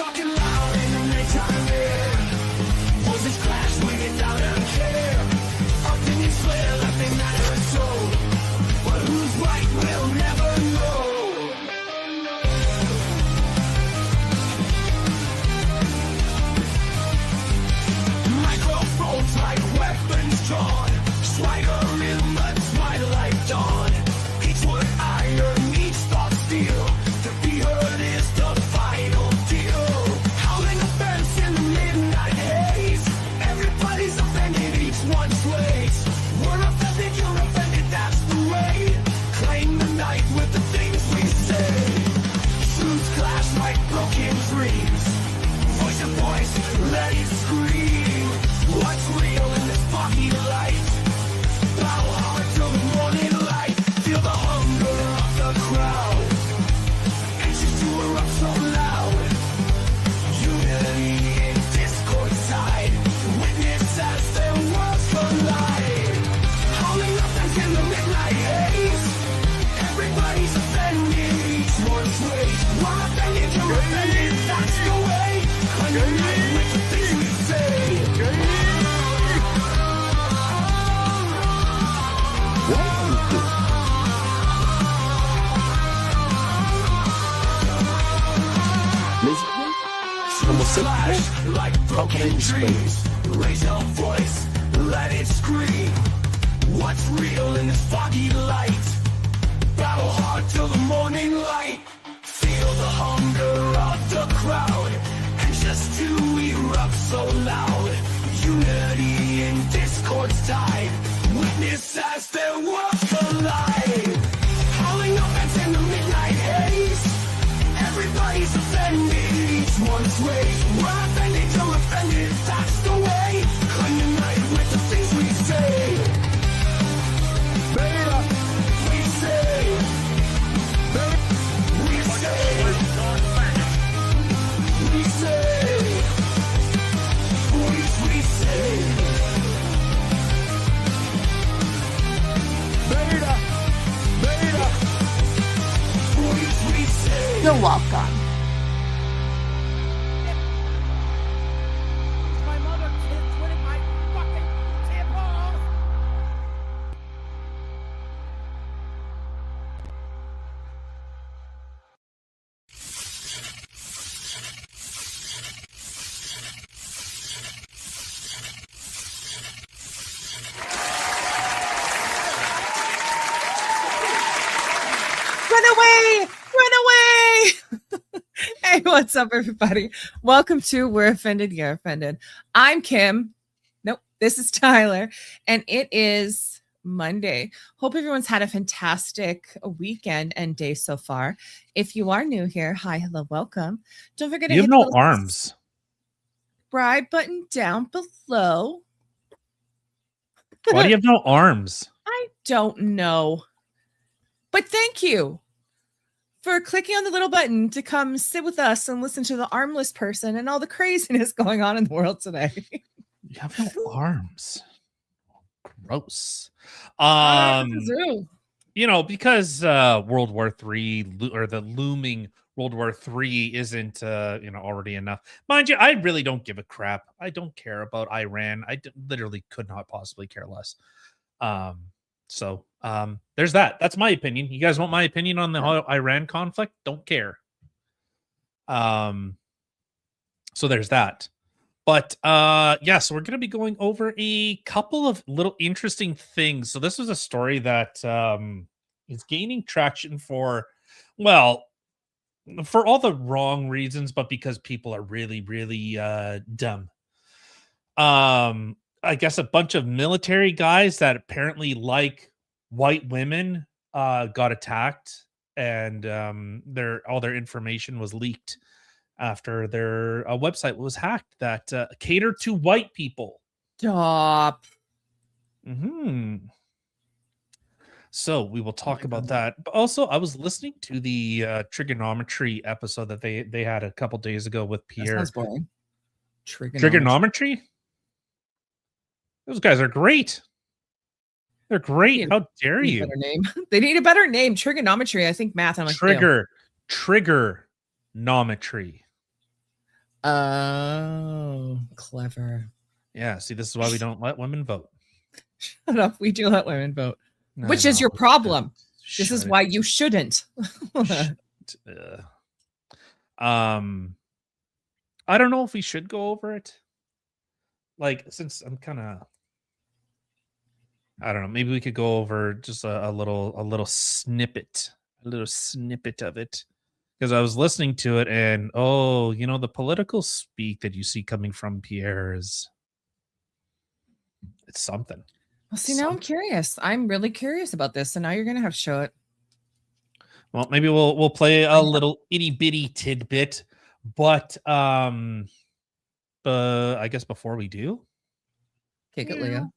talking loud and then they chime in. Voices clash when it's out of care. Opinions swear that they matter so, but who's right we'll never know. Microphones like weapons drawn, swagger in the twilight dawn. Each word iron, each thought steel. To be heard is the final deal. Howling offense in the midnight haze. Everybody's offended, each one sways. We're offended, you're offended, that's the way. Claim the night with the things we say. Truths clash like broken dreams. Voice to voice, let it scream. What's real in this foggy light? Bow hard till the morning light. Feel the hunger of the crowd. Anxious to erupt so loud. Unity in discord side. Witness as their worlds collide. Howling up in the midnight haze. Everybody's offended, each one sways. We're offended, you're offended, that's the way. Unite with the things we say. Flash like broken dreams. Raise your voice, let it scream. What's real in this foggy light? Battle hard till the morning light. Feel the hunger of the crowd. Anxious to erupt so loud. Unity in discord's tide. Witness as their worlds collide. Howling up in the midnight haze. Everybody's offended, each one sways. We're offended, you're offended, that's the way. Cling the night with the things we say. Beta, we say. We say. We say. We say. Beta, beta. We say. You're welcome. My mother kids winning my fucking tampons. Run away! Run away! Hey, what's up, everybody? Welcome to We're Offended, You're Offended. I'm Kim. Nope, this is Tyler, and it is Monday. Hope everyone's had a fantastic weekend and day so far. If you are new here, hi, hello, welcome. Don't forget to You hit have the no little arms. subscribe button down below. Why do you have no arms? I don't know. But thank you for clicking on the little button to come sit with us and listen to the armless person and all the craziness going on in the world today. You have no arms. Gross. Zoo. You know, because World War III or the looming World War III isn't already enough. Mind you, I really don't give a crap. I don't care about Iran. Literally could not possibly care less. So there's that. That's my opinion. You guys want my opinion on the Iran conflict? Don't care. So there's that. But yeah, so we're going to be going over a couple of little interesting things. So this was a story that is gaining traction for all the wrong reasons, but because people are really, really dumb. I guess a bunch of military guys that apparently like white women got attacked, and all their information was leaked after their website was hacked that cater to white people. Stop. So we will talk about that. But also, I was listening to the trigonometry episode that they had a couple days ago with Pierre. That sounds boring. Trigonometry? Those guys are great. They're great. How dare you? Better name. They need a better name. Trigonometry. I think math. I'm like Trigonometry. Oh, clever. Yeah, see, this is why we don't let women vote. Shut up. We do let women vote, I which is know. your problem. This is Shut why you shouldn't. it. I don't know if we should go over it. Like, since I'm kind of, I don't know, maybe we could go over just a little snippet, of it. Because I was listening to it and the political speak that you see coming from Pierre it's something. Well, see, now I'm curious. I'm really curious about this. So now you're going to have to show it. Well, maybe we'll play a know. little itty bitty tidbit, but I guess before we do, Kick it, Leah.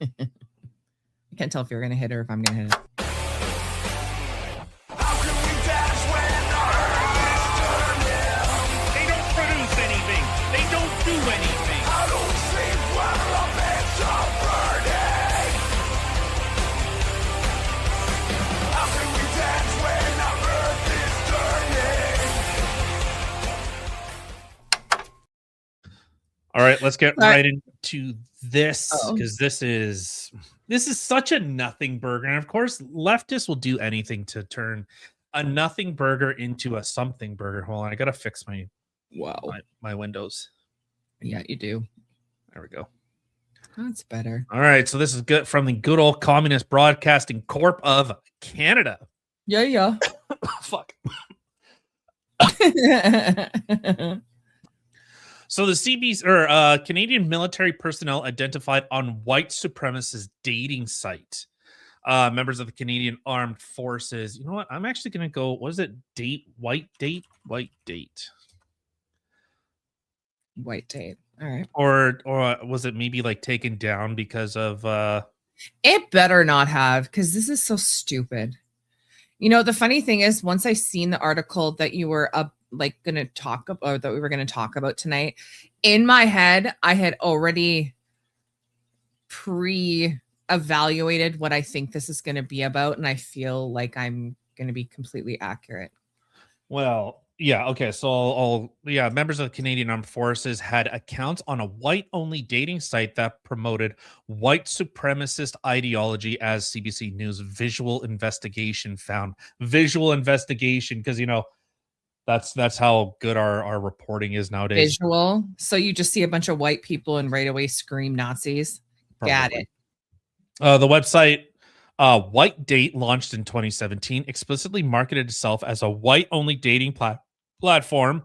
I can't tell if you're going to hit or if I'm going to hit it. How can we dance when our earth is turning? They don't produce anything. They don't do anything. How do we sleep while our beds are burning? How can we dance when our earth is turning? all right, let's get All right. right into this because this is such a nothing burger, and of course, leftists will do anything to turn a nothing burger into a something burger. Hold on, I gotta fix my windows. Yeah, you do. There we go. That's better. All right, so this is good from the good old Communist Broadcasting Corp of Canada. Yeah. Fuck. So the CBC or Canadian military personnel identified on white supremacist dating site. Members of the Canadian Armed Forces. You know what? I'm actually going to go. What is it? White date. White date. All right. Or was it maybe like taken down because of? It better not have, because this is so stupid. You know, the funny thing is, once I seen the article that you were going to talk about, or that we were going to talk about tonight, in my head, I had already pre-evaluated what I think this is going to be about, and I feel like I'm going to be completely accurate. Well, yeah, okay. So members of the Canadian Armed Forces had accounts on a white-only dating site that promoted white supremacist ideology, as CBC News visual investigation found. Visual investigation, because that's how good our reporting is nowadays. Visual. So you just see a bunch of white people and right away scream Nazis. Probably. Got it. The website White Date, launched in 2017, explicitly marketed itself as a white-only dating platform.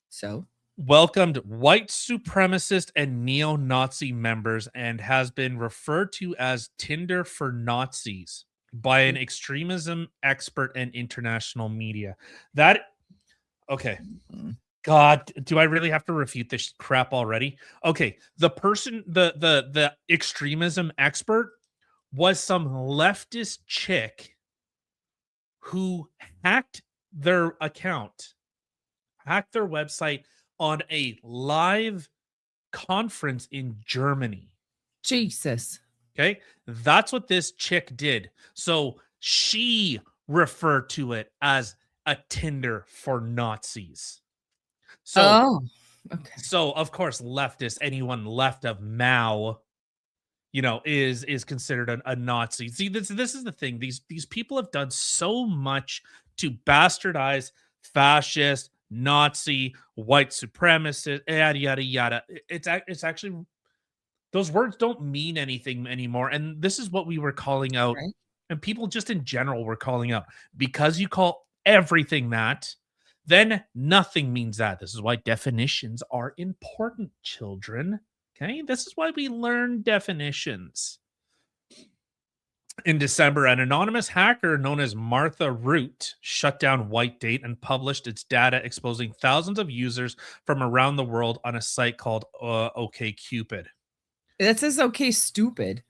So Welcomed white supremacist and neo-Nazi members and has been referred to as Tinder for Nazis by an extremism expert and international media. Okay. God, do I really have to refute this crap already? Okay, the person, the extremism expert was some leftist chick who hacked their account, hacked their website on a live conference in Germany. Jesus. Okay, that's what this chick did. So she referred to it as a Tinder for Nazis. So, okay. So of course, leftists, anyone left of Mao, is considered a Nazi. See, this is the thing. These people have done so much to bastardize fascist, Nazi, white supremacist, yada yada yada. It's actually, those words don't mean anything anymore. And this is what we were calling out, Right. and people just in general were calling out, because you call everything that, then nothing means that. This is why definitions are important, children. Okay, this is why we learn definitions. In December, an anonymous hacker known as Martha Root shut down White Date and published its data, exposing thousands of users from around the world on a site called OkCupid. That says okay, stupid.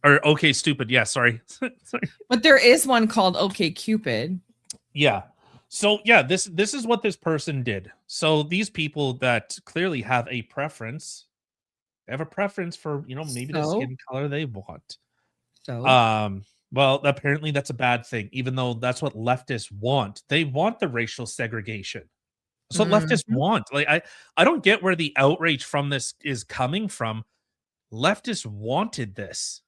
Or okay, stupid. Yeah, sorry. Sorry. But there is one called OkCupid. Yeah. So yeah, this is what this person did. So these people that clearly have a preference, they have a preference for, maybe the skin color they want. So well, apparently that's a bad thing, even though that's what leftists want. They want the racial segregation. So leftists Mhm. want. Like I don't get where the outrage from this is coming from. Leftists wanted this.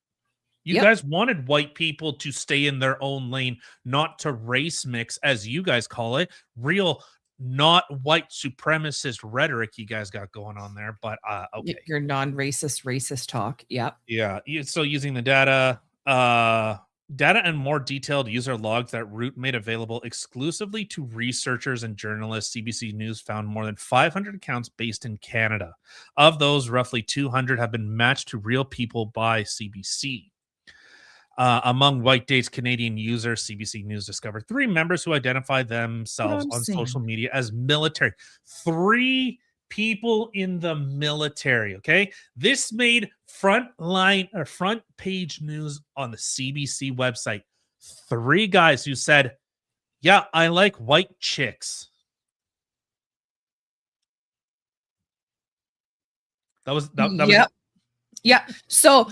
You Yep. guys wanted white people to stay in their own lane, not to race mix, as you guys call it. Real, not white supremacist rhetoric you guys got going on there. But okay. Your non-racist racist talk. Yep. Yeah. So using the data and more detailed user logs that Root made available exclusively to researchers and journalists, CBC News found more than 500 accounts based in Canada. Of those, roughly 200 have been matched to real people by CBC. Among white dates Canadian users, CBC News discovered 3 members who identified themselves I'm on social saying. media as military. 3 people in the military. Okay. This made front page news on the CBC website. 3 guys who said, yeah, I like white chicks. That was Yep. Yeah. So,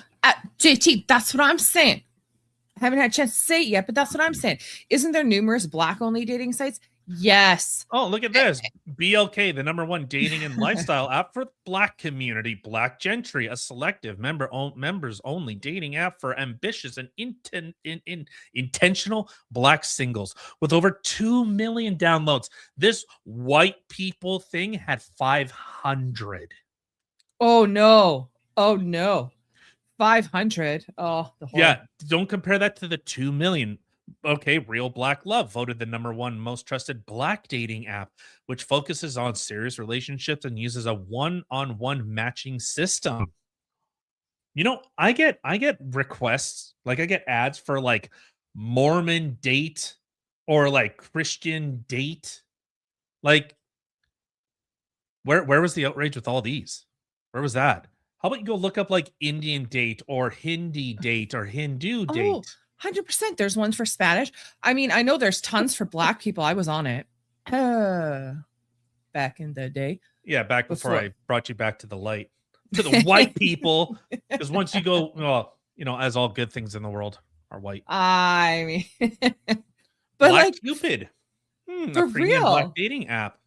JT, that's what I'm saying. I haven't had a chance to say it yet, but that's what I'm saying. Isn't there numerous black only dating sites? Yes. Oh, look at this. BLK, the #1 dating and lifestyle app for the black community, Black Gentry, a selective members only dating app for ambitious and intentional black singles with over 2 million downloads. This white people thing had 500. Oh no. Oh no. 500. Oh, the horror. Yeah, don't compare that to the 2 million. Okay, Real Black Love voted the #1 most trusted black dating app, which focuses on serious relationships and uses a one-on-one matching system. You know, I get requests, like I get ads for like Mormon date or like Christian date. Like where was the outrage with all these? Where was that? How about you go look up like Indian date or Hindi date or Hindu Oh, date? 100%. There's ones for Spanish. I mean, I know there's tons for black people. I was on it back in the day. Yeah, back before Before- I brought you back to the light, to the white people. Because once you go, well, you know, as all good things in the world are white. I mean, but Black like Cupid, for a premium real. black dating app.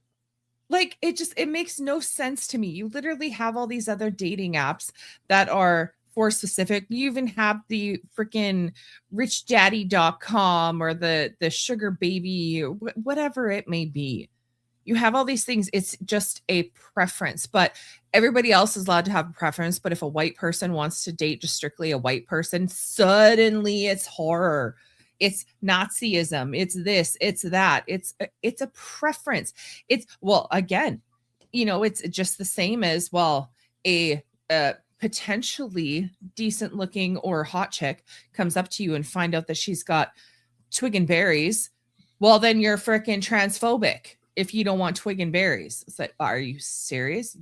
Like it makes no sense to me. You literally have all these other dating apps that are for specific. You even have the freaking richdaddy.com or the sugar baby, whatever it may be. You have all these things. It's just a preference, but everybody else is allowed to have a preference. But if a white person wants to date just strictly a white person, suddenly it's horror. It's Nazism. It's this, it's that. It's a preference. It's, well, again, you know, it's just the same as, well, a potentially decent looking or hot chick comes up to you and find out that she's got twig and berries. Well, then you're freaking transphobic if you don't want twig and berries. It's like, are you serious?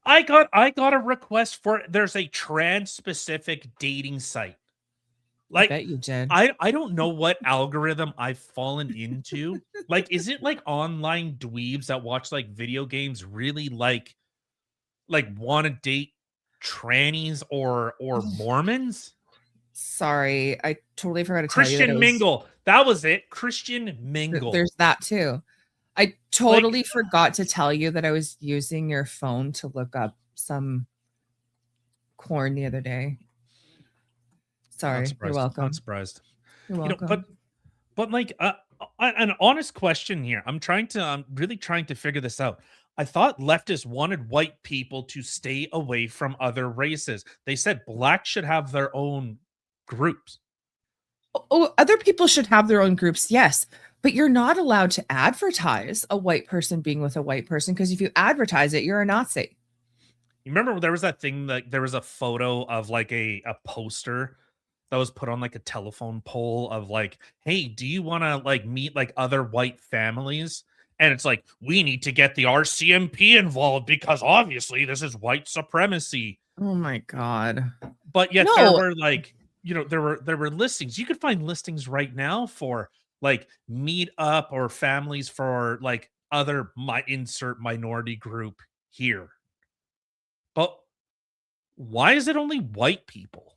I got a request for, there's a trans specific dating site. I Like, bet you did. I don't know what algorithm I've fallen into. Like, is it like online dweebs that watch like video games really like want to date trannies or Mormons? Sorry, I totally forgot to tell you that Christian it was- Mingle. That was it. Christian Mingle. There's that too. I totally forgot to tell you that I was using your phone to look up some corn the other day. Sorry, you're welcome. Not surprised. You're You know, welcome. but like an honest question here. I'm really trying to figure this out. I thought leftists wanted white people to stay away from other races. They said blacks should have their own groups. Oh, other people should have their own groups, yes, but you're not allowed to advertise a white person being with a white person, because if you advertise it, you're a Nazi. You remember there was that thing, like there was a photo of like a poster that was put on like a telephone pole of like, hey, do you want to like meet like other white families? And it's like, we need to get the RCMP involved because obviously this is white supremacy. Oh my God. But yet there No. were like, you know, there were listings. You could find listings right now for like meet up or families for like other insert minority group here. But why is it only white people?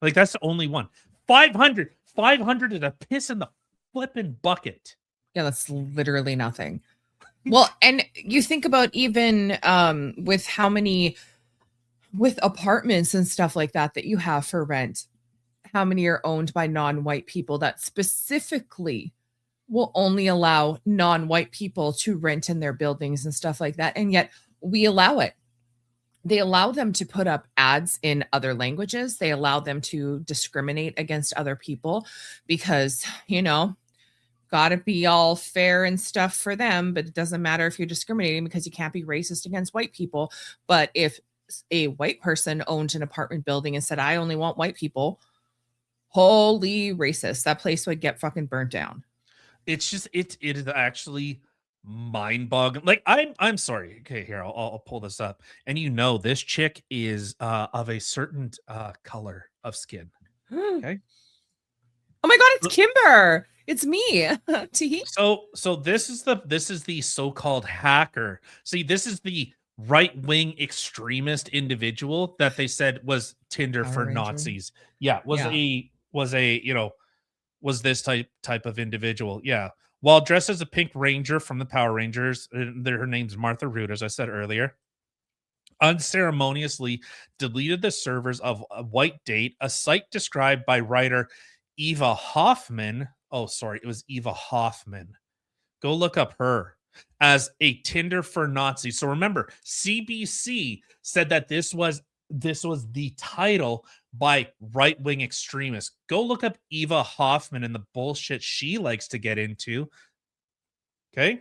Like, that's the only one. 500 is a piss in the flipping bucket. Yeah, that's literally nothing. Well, and you think about even with how many with apartments and stuff like that that you have for rent, how many are owned by non-white people that specifically will only allow non-white people to rent in their buildings and stuff like that. And yet we allow it. They allow them to put up ads in other languages. They allow them to discriminate against other people because, gotta be all fair and stuff for them, but it doesn't matter if you're discriminating because you can't be racist against white people. But if a white person owned an apartment building and said, I only want white people, holy racist, that place would get fucking burnt down. It's just it is actually mind-boggling. Like I'm sorry. Okay, here I'll pull this up, and this chick is of a certain color of skin. Oh Okay, my god, it's Kimber. It's me. Teehee. so this is the so-called hacker. See, this is the right-wing extremist individual that they said was Tinder Power for Ranger. Nazis. Yeah, was this type of individual. Yeah. While dressed as a pink ranger from the Power Rangers, her name's Martha Root, as I said earlier, unceremoniously deleted the servers of a White Date, a site described by writer Eva Hoffman. Oh, sorry, it was Eva Hoffman. Go look up her as a Tinder for Nazis. So remember, CBC said that this was the title by right-wing extremists. Go look up Eva Hoffman and the bullshit she likes to get into. Okay?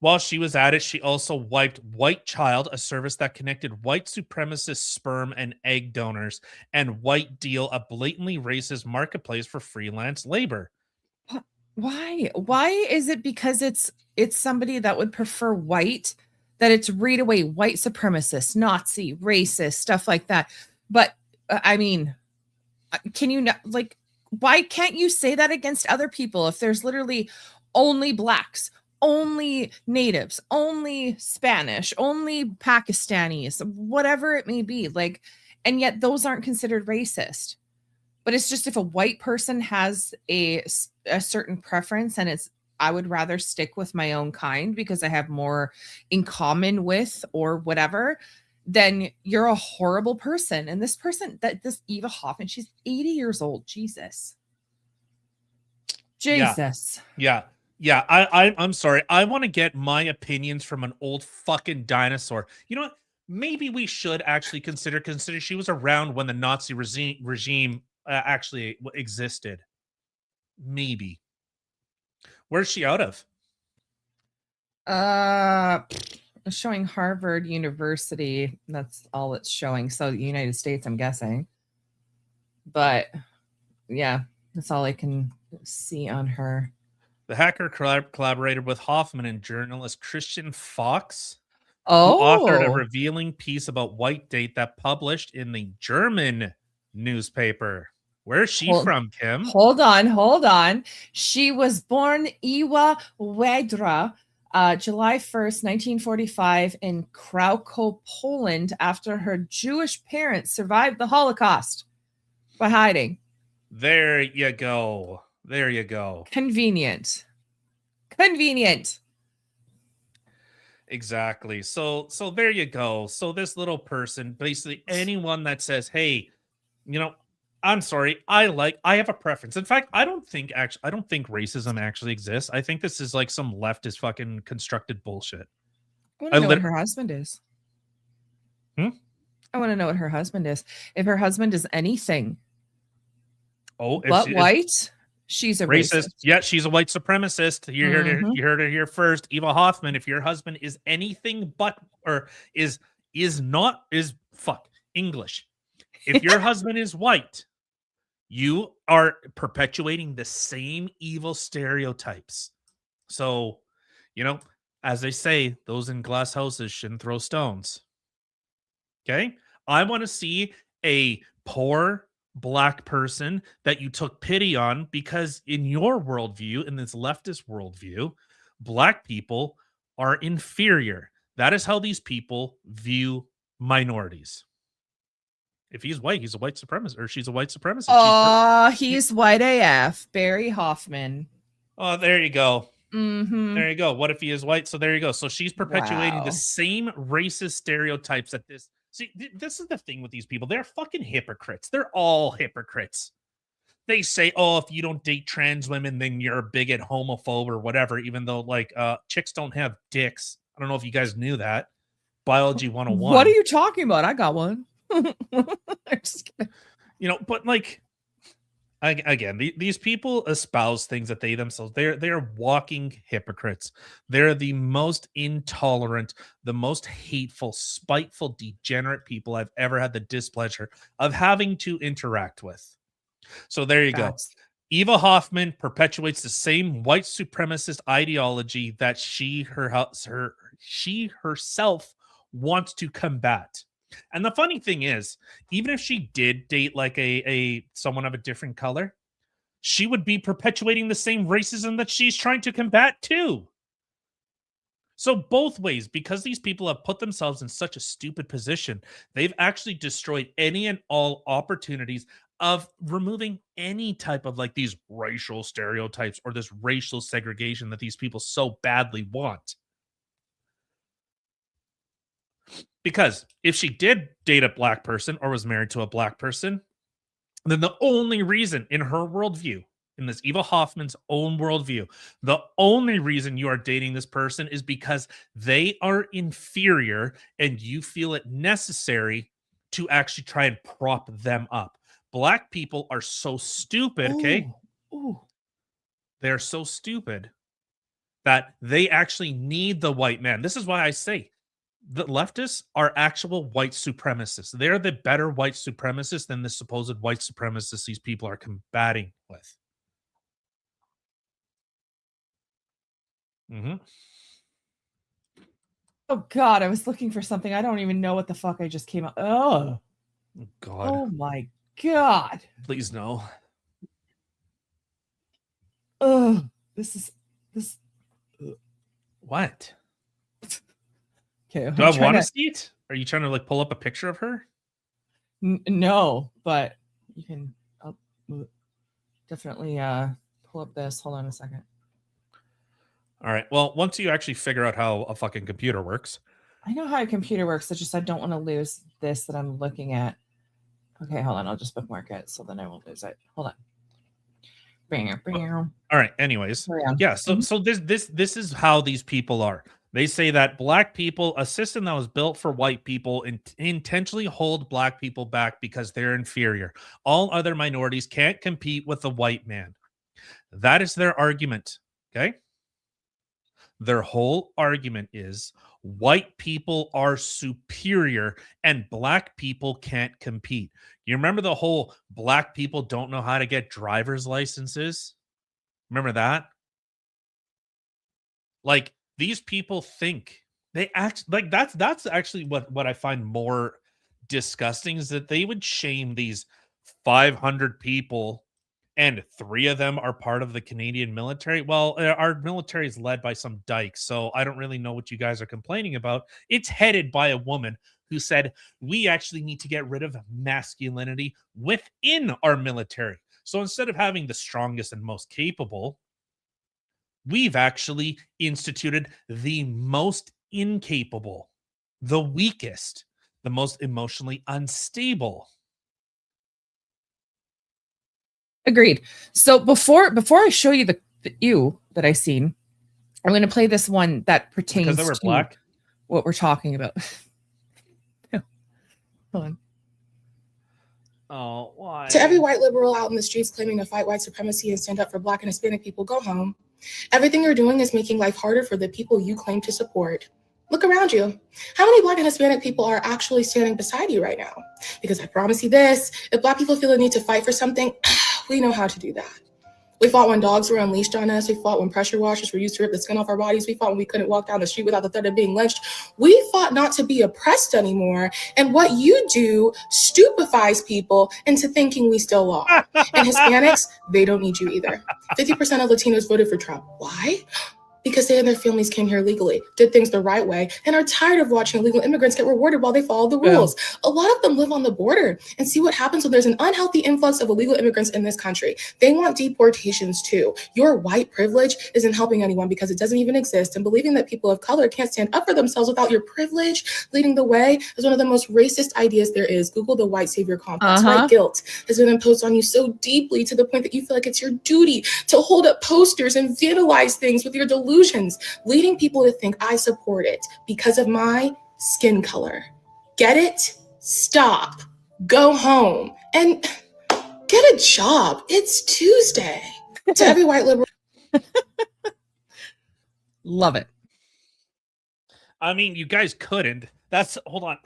While she was at it, she also wiped White Child, a service that connected white supremacist sperm and egg donors, and White Deal, a blatantly racist marketplace for freelance labor. Why is it because it's somebody that would prefer white, that it's right away white supremacist, Nazi, racist, stuff like that? But I mean, can you not, like, why can't you say that against other people if there's literally only blacks, only natives, only Spanish, only Pakistanis, whatever it may be, like, and yet those aren't considered racist? But it's just if a white person has a certain preference, and I would rather stick with my own kind because I have more in common with or whatever, then you're a horrible person. And this Eva Hoffman, she's 80 years old. Jesus. Yeah. I'm sorry. I want to get my opinions from an old fucking dinosaur. You know what? Maybe we should actually consider she was around when the Nazi regime actually existed. Maybe. Where's she out of? Showing Harvard University. That's all it's showing. So the United States, I'm guessing. But yeah, that's all I can see on her. The hacker collaborated with Hoffman and journalist Christian Fox, who Oh, authored a revealing piece about White Date that published in the German newspaper. Where's she from, Kim? Hold on. She was born Iwa Wedra, July 1st, 1945 in Krakow, Poland, after her Jewish parents survived the Holocaust by hiding. There you go. Convenient. Exactly. So there you go. So this little person, basically anyone that says, hey, I'm sorry, I have a preference. In fact, I don't think racism actually exists. I think this is like some leftist fucking constructed bullshit. I want to know what her husband is. I want to know what her husband is. If her husband is anything but white, she's a racist. Yeah, she's a white supremacist. You heard it here first. Eva Hoffman, if your husband is anything but, or is fuck English. If your husband is white, you are perpetuating the same evil stereotypes. So, as they say, those in glass houses shouldn't throw stones. Okay? I want to see a poor Black person that you took pity on because in your worldview, in this leftist worldview, Black people are inferior. That is how these people view minorities. If he's white, he's a white supremacist, or she's a white supremacist. He's white AF. Barry Hoffman. Oh, there you go. Mm-hmm. There you go. What if he is white? So there you go. So she's perpetuating Wow. the same racist stereotypes that this. See, this is the thing with these people. They're fucking hypocrites. They're all hypocrites. They say, "Oh, if you don't date trans women, then you're a bigot, homophobe, or whatever." Even though, like, chicks don't have dicks. I don't know if you guys knew that. Biology 101. What are you talking about? I got one. I'm just kidding. You know, but like, again, these people espouse things that they themselves they're walking hypocrites. They're the most intolerant, the most hateful, spiteful, degenerate people I've ever had the displeasure of having to interact with. So there you go. Facts. Eva Hoffman perpetuates the same white supremacist ideology that she herself wants to combat. And the funny thing is, even if she did date like a someone of a different color, she would be perpetuating the same racism that she's trying to combat too. So both ways, because these people have put themselves in such a stupid position, they've actually destroyed any and all opportunities of removing any type of like these racial stereotypes or this racial segregation that these people so badly want. Because if she did date a black person or was married to a black person, then the only reason in her worldview, in this Eva Hoffman's own worldview, the only reason you are dating this person is because they are inferior and you feel it necessary to actually try and prop them up. Black people are so stupid, okay? Ooh. They're so stupid that they actually need the white man. This is why I say the leftists are actual white supremacists. They're the better white supremacists than the supposed white supremacists these people are combating with. Mm-hmm. Oh God, I was looking for something. I don't even know what the fuck I just came up. Oh God. Oh my God. Please no. Oh, this. What? Okay. Do I want to see it? Are you trying to like pull up a picture of her? No, but you can definitely pull up this. Hold on a second. All right. Well, once you actually figure out how a fucking computer works. I know how a computer works. It's just I don't want to lose this that I'm looking at. Okay, hold on. I'll just bookmark it so then I won't lose it. Hold on. All right. Anyways, yeah. So this is how these people are. They say that black people, a system that was built for white people, intentionally hold black people back because they're inferior. All other minorities can't compete with the white man. That is their argument. Okay. Their whole argument is white people are superior and black people can't compete. You remember the whole black people don't know how to get driver's licenses? Remember that? Like these people think they act like that's actually what I find more disgusting is that they would shame these 500 people and 3 of them are part of the Canadian military. Well, our military is led by some dykes, so I don't really know what you guys are complaining about. It's headed by a woman who said, we actually need to get rid of masculinity within our military. So instead of having the strongest and most capable, we've actually instituted the most incapable, the weakest, the most emotionally unstable. Agreed. So before I show you the ew that I seen, I'm going to play this one that pertains Because they were to black. What we're talking about. Hold on. Oh, why? To every white liberal out in the streets claiming to fight white supremacy and stand up for Black and Hispanic people, go home. Everything you're doing is making life harder for the people you claim to support. Look around you. How many Black and Hispanic people are actually standing beside you right now? Because I promise you this, if Black people feel the need to fight for something, we know how to do that. We fought when dogs were unleashed on us. We fought when pressure washers were used to rip the skin off our bodies. We fought when we couldn't walk down the street without the threat of being lynched. We fought not to be oppressed anymore. And what you do stupefies people into thinking we still are. And Hispanics, they don't need you either. 50% of Latinos voted for Trump. Why? because they and their families came here legally, did things the right way, and are tired of watching illegal immigrants get rewarded while they follow the rules. A lot of them live on the border and see what happens when there's an unhealthy influx of illegal immigrants in this country. They want deportations too. Your white privilege isn't helping anyone because it doesn't even exist, and believing that people of color can't stand up for themselves without your privilege leading the way is one of the most racist ideas there is. Google the white savior complex. White guilt has been imposed on you so deeply to the point that you feel like it's your duty to hold up posters and vandalize things with your delusions, leading people to think I support it because of my skin color. Get it? Stop. Go home and get a job. It's Tuesday. To every white liberal. Love it. I mean, you guys couldn't. Hold on.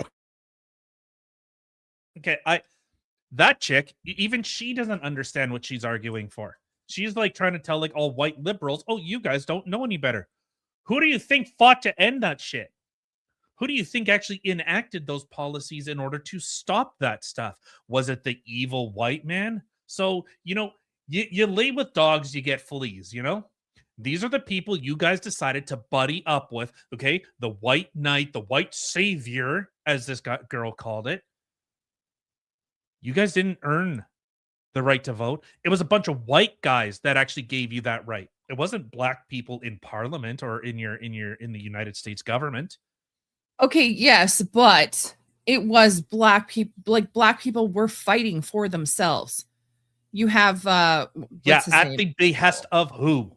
Okay, that chick, even she doesn't understand what she's arguing for. She's like trying to tell like all white liberals, oh, you guys don't know any better. Who do you think fought to end that shit? Who do you think actually enacted those policies in order to stop that stuff? Was it the evil white man? So, you lay with dogs, you get fleas, These are the people you guys decided to buddy up with, okay? The white knight, the white savior, as this girl called it. You guys didn't earn the right to vote. It was a bunch of white guys that actually gave you that right. It wasn't black people in parliament or in the United States government. Okay, yes, but it was black people. Like black people were fighting for themselves. You have at the behest of who?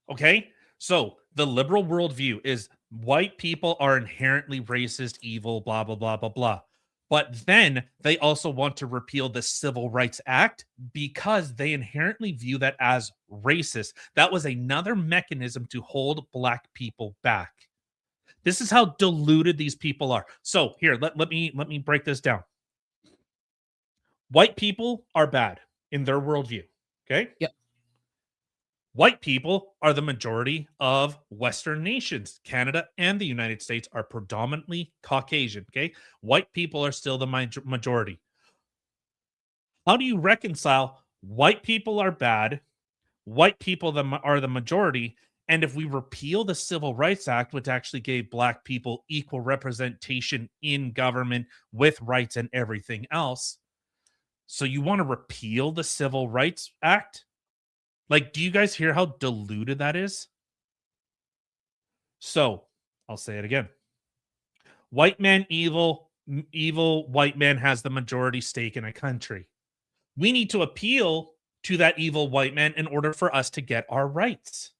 Okay, so the liberal worldview is white people are inherently racist, evil, blah blah blah blah blah. But then they also want to repeal the Civil Rights Act because they inherently view that as racist. That was another mechanism to hold black people back. This is how deluded these people are. So here, let me break this down. White people are bad in their worldview. Okay. Yep. White people are the majority of Western nations. Canada and the United States are predominantly Caucasian. Okay. White people are still the majority. How do you reconcile white people are bad, white people are the majority, and if we repeal the Civil Rights Act, which actually gave black people equal representation in government with rights and everything else, so you want to repeal the Civil Rights Act? Like, do you guys hear how diluted that is? So, I'll say it again. White man evil white man has the majority stake in a country. We need to appeal to that evil white man in order for us to get our rights.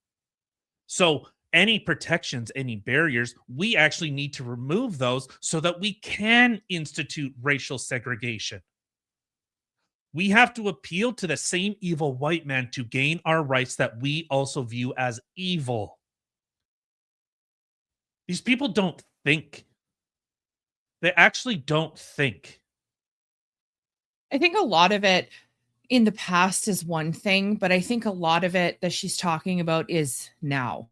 So, any protections, any barriers, we actually need to remove those so that we can institute racial segregation. We have to appeal to the same evil white man to gain our rights that we also view as evil. These people don't think. They actually don't think. I think a lot of it in the past is one thing, but I think a lot of it that she's talking about is now.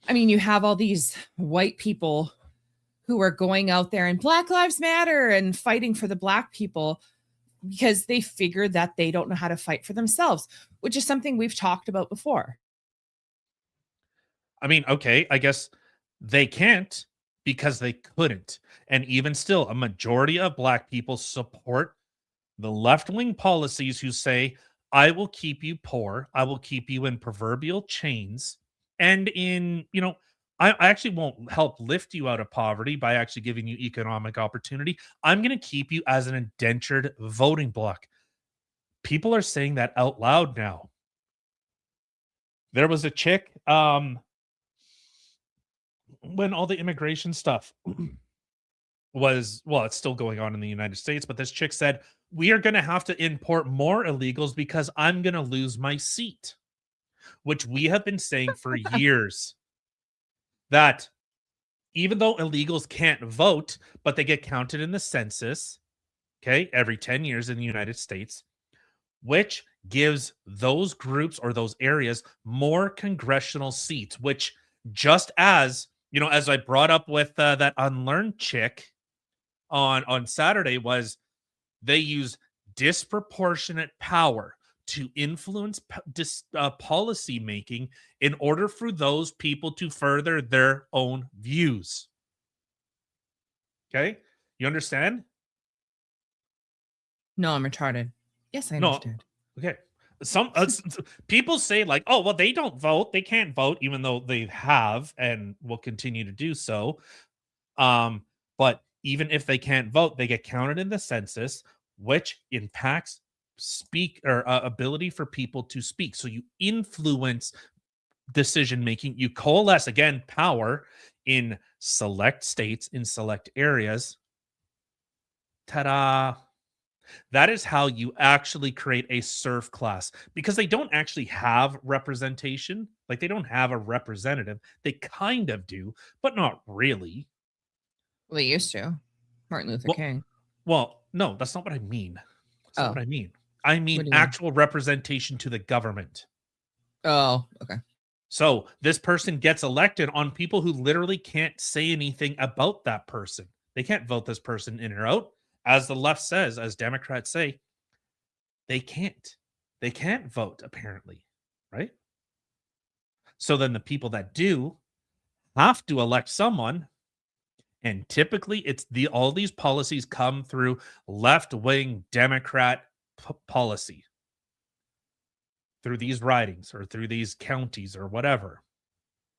I mean, you have all these white people who are going out there and Black Lives Matter and fighting for the black people because they figure that they don't know how to fight for themselves, which is something we've talked about before. I mean, okay, I guess they can't because they couldn't. And even still, a majority of black people support the left-wing policies who say, I will keep you poor, I will keep you in proverbial chains, and I actually won't help lift you out of poverty by actually giving you economic opportunity. I'm going to keep you as an indentured voting bloc. People are saying that out loud now. There was a chick, when all the immigration stuff was, well, it's still going on in the United States, but this chick said, we are going to have to import more illegals because I'm going to lose my seat, which we have been saying for years. That even though illegals can't vote, but they get counted in the census, okay, every 10 years in the United States, which gives those groups or those areas more congressional seats, which just as, as I brought up with that unlearned chick on Saturday, was they use disproportionate power to influence policy making in order for those people to further their own views. Okay? You understand? No, I'm retarded. Yes, I No. understand. Okay. Some people say like, oh, well, they don't vote. They can't vote, even though they have and will continue to do so. But even if they can't vote, they get counted in the census, which impacts ability for people to speak. So you influence decision making. You coalesce again power in select states, in select areas. Ta-da! That is how you actually create a serf class, because they don't actually have representation. Like, they don't have a representative. They kind of do, but not really. Well, they used to. Martin Luther King. Well, no, that's not what I mean. That's not Oh. what I mean. I What mean do you mean? actual representation to the government. Oh, okay. So this person gets elected on people who literally can't say anything about that person. They can't vote this person in or out. As the left says, as Democrats say, they can't. They can't vote, apparently, right? So then the people that do have to elect someone, and typically it's all these policies come through left-wing Democrat policy, through these ridings or through these counties or whatever.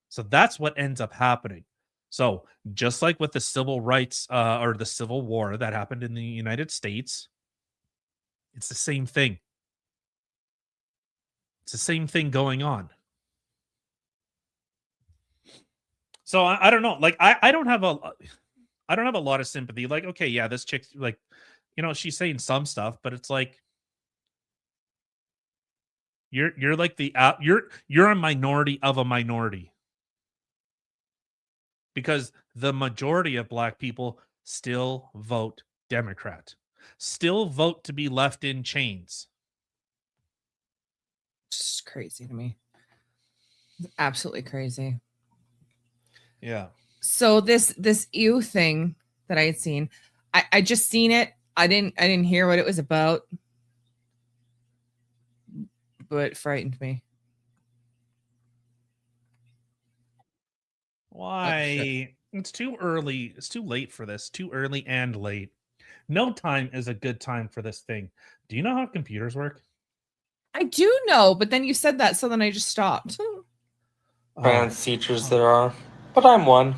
So that's what ends up happening. So just like with the civil rights or the Civil War that happened in the United States, it's the same thing. It's the same thing going on. So I don't know. Like I don't have a lot of sympathy. Like, okay, yeah, this chick's like, she's saying some stuff, but it's like you're like you're a minority of a minority. Because the majority of black people still vote Democrat, still vote to be left in chains. It's crazy to me. It's absolutely crazy. Yeah. So this ew thing that I had seen, I just seen it. I didn't hear what it was about, but it frightened me. Why? It's too early. It's too late for this. Too early and late. No time is a good time for this thing. Do you know how computers work? I do know, but then you said that, so then I just stopped. Trans teachers there are, but I'm one.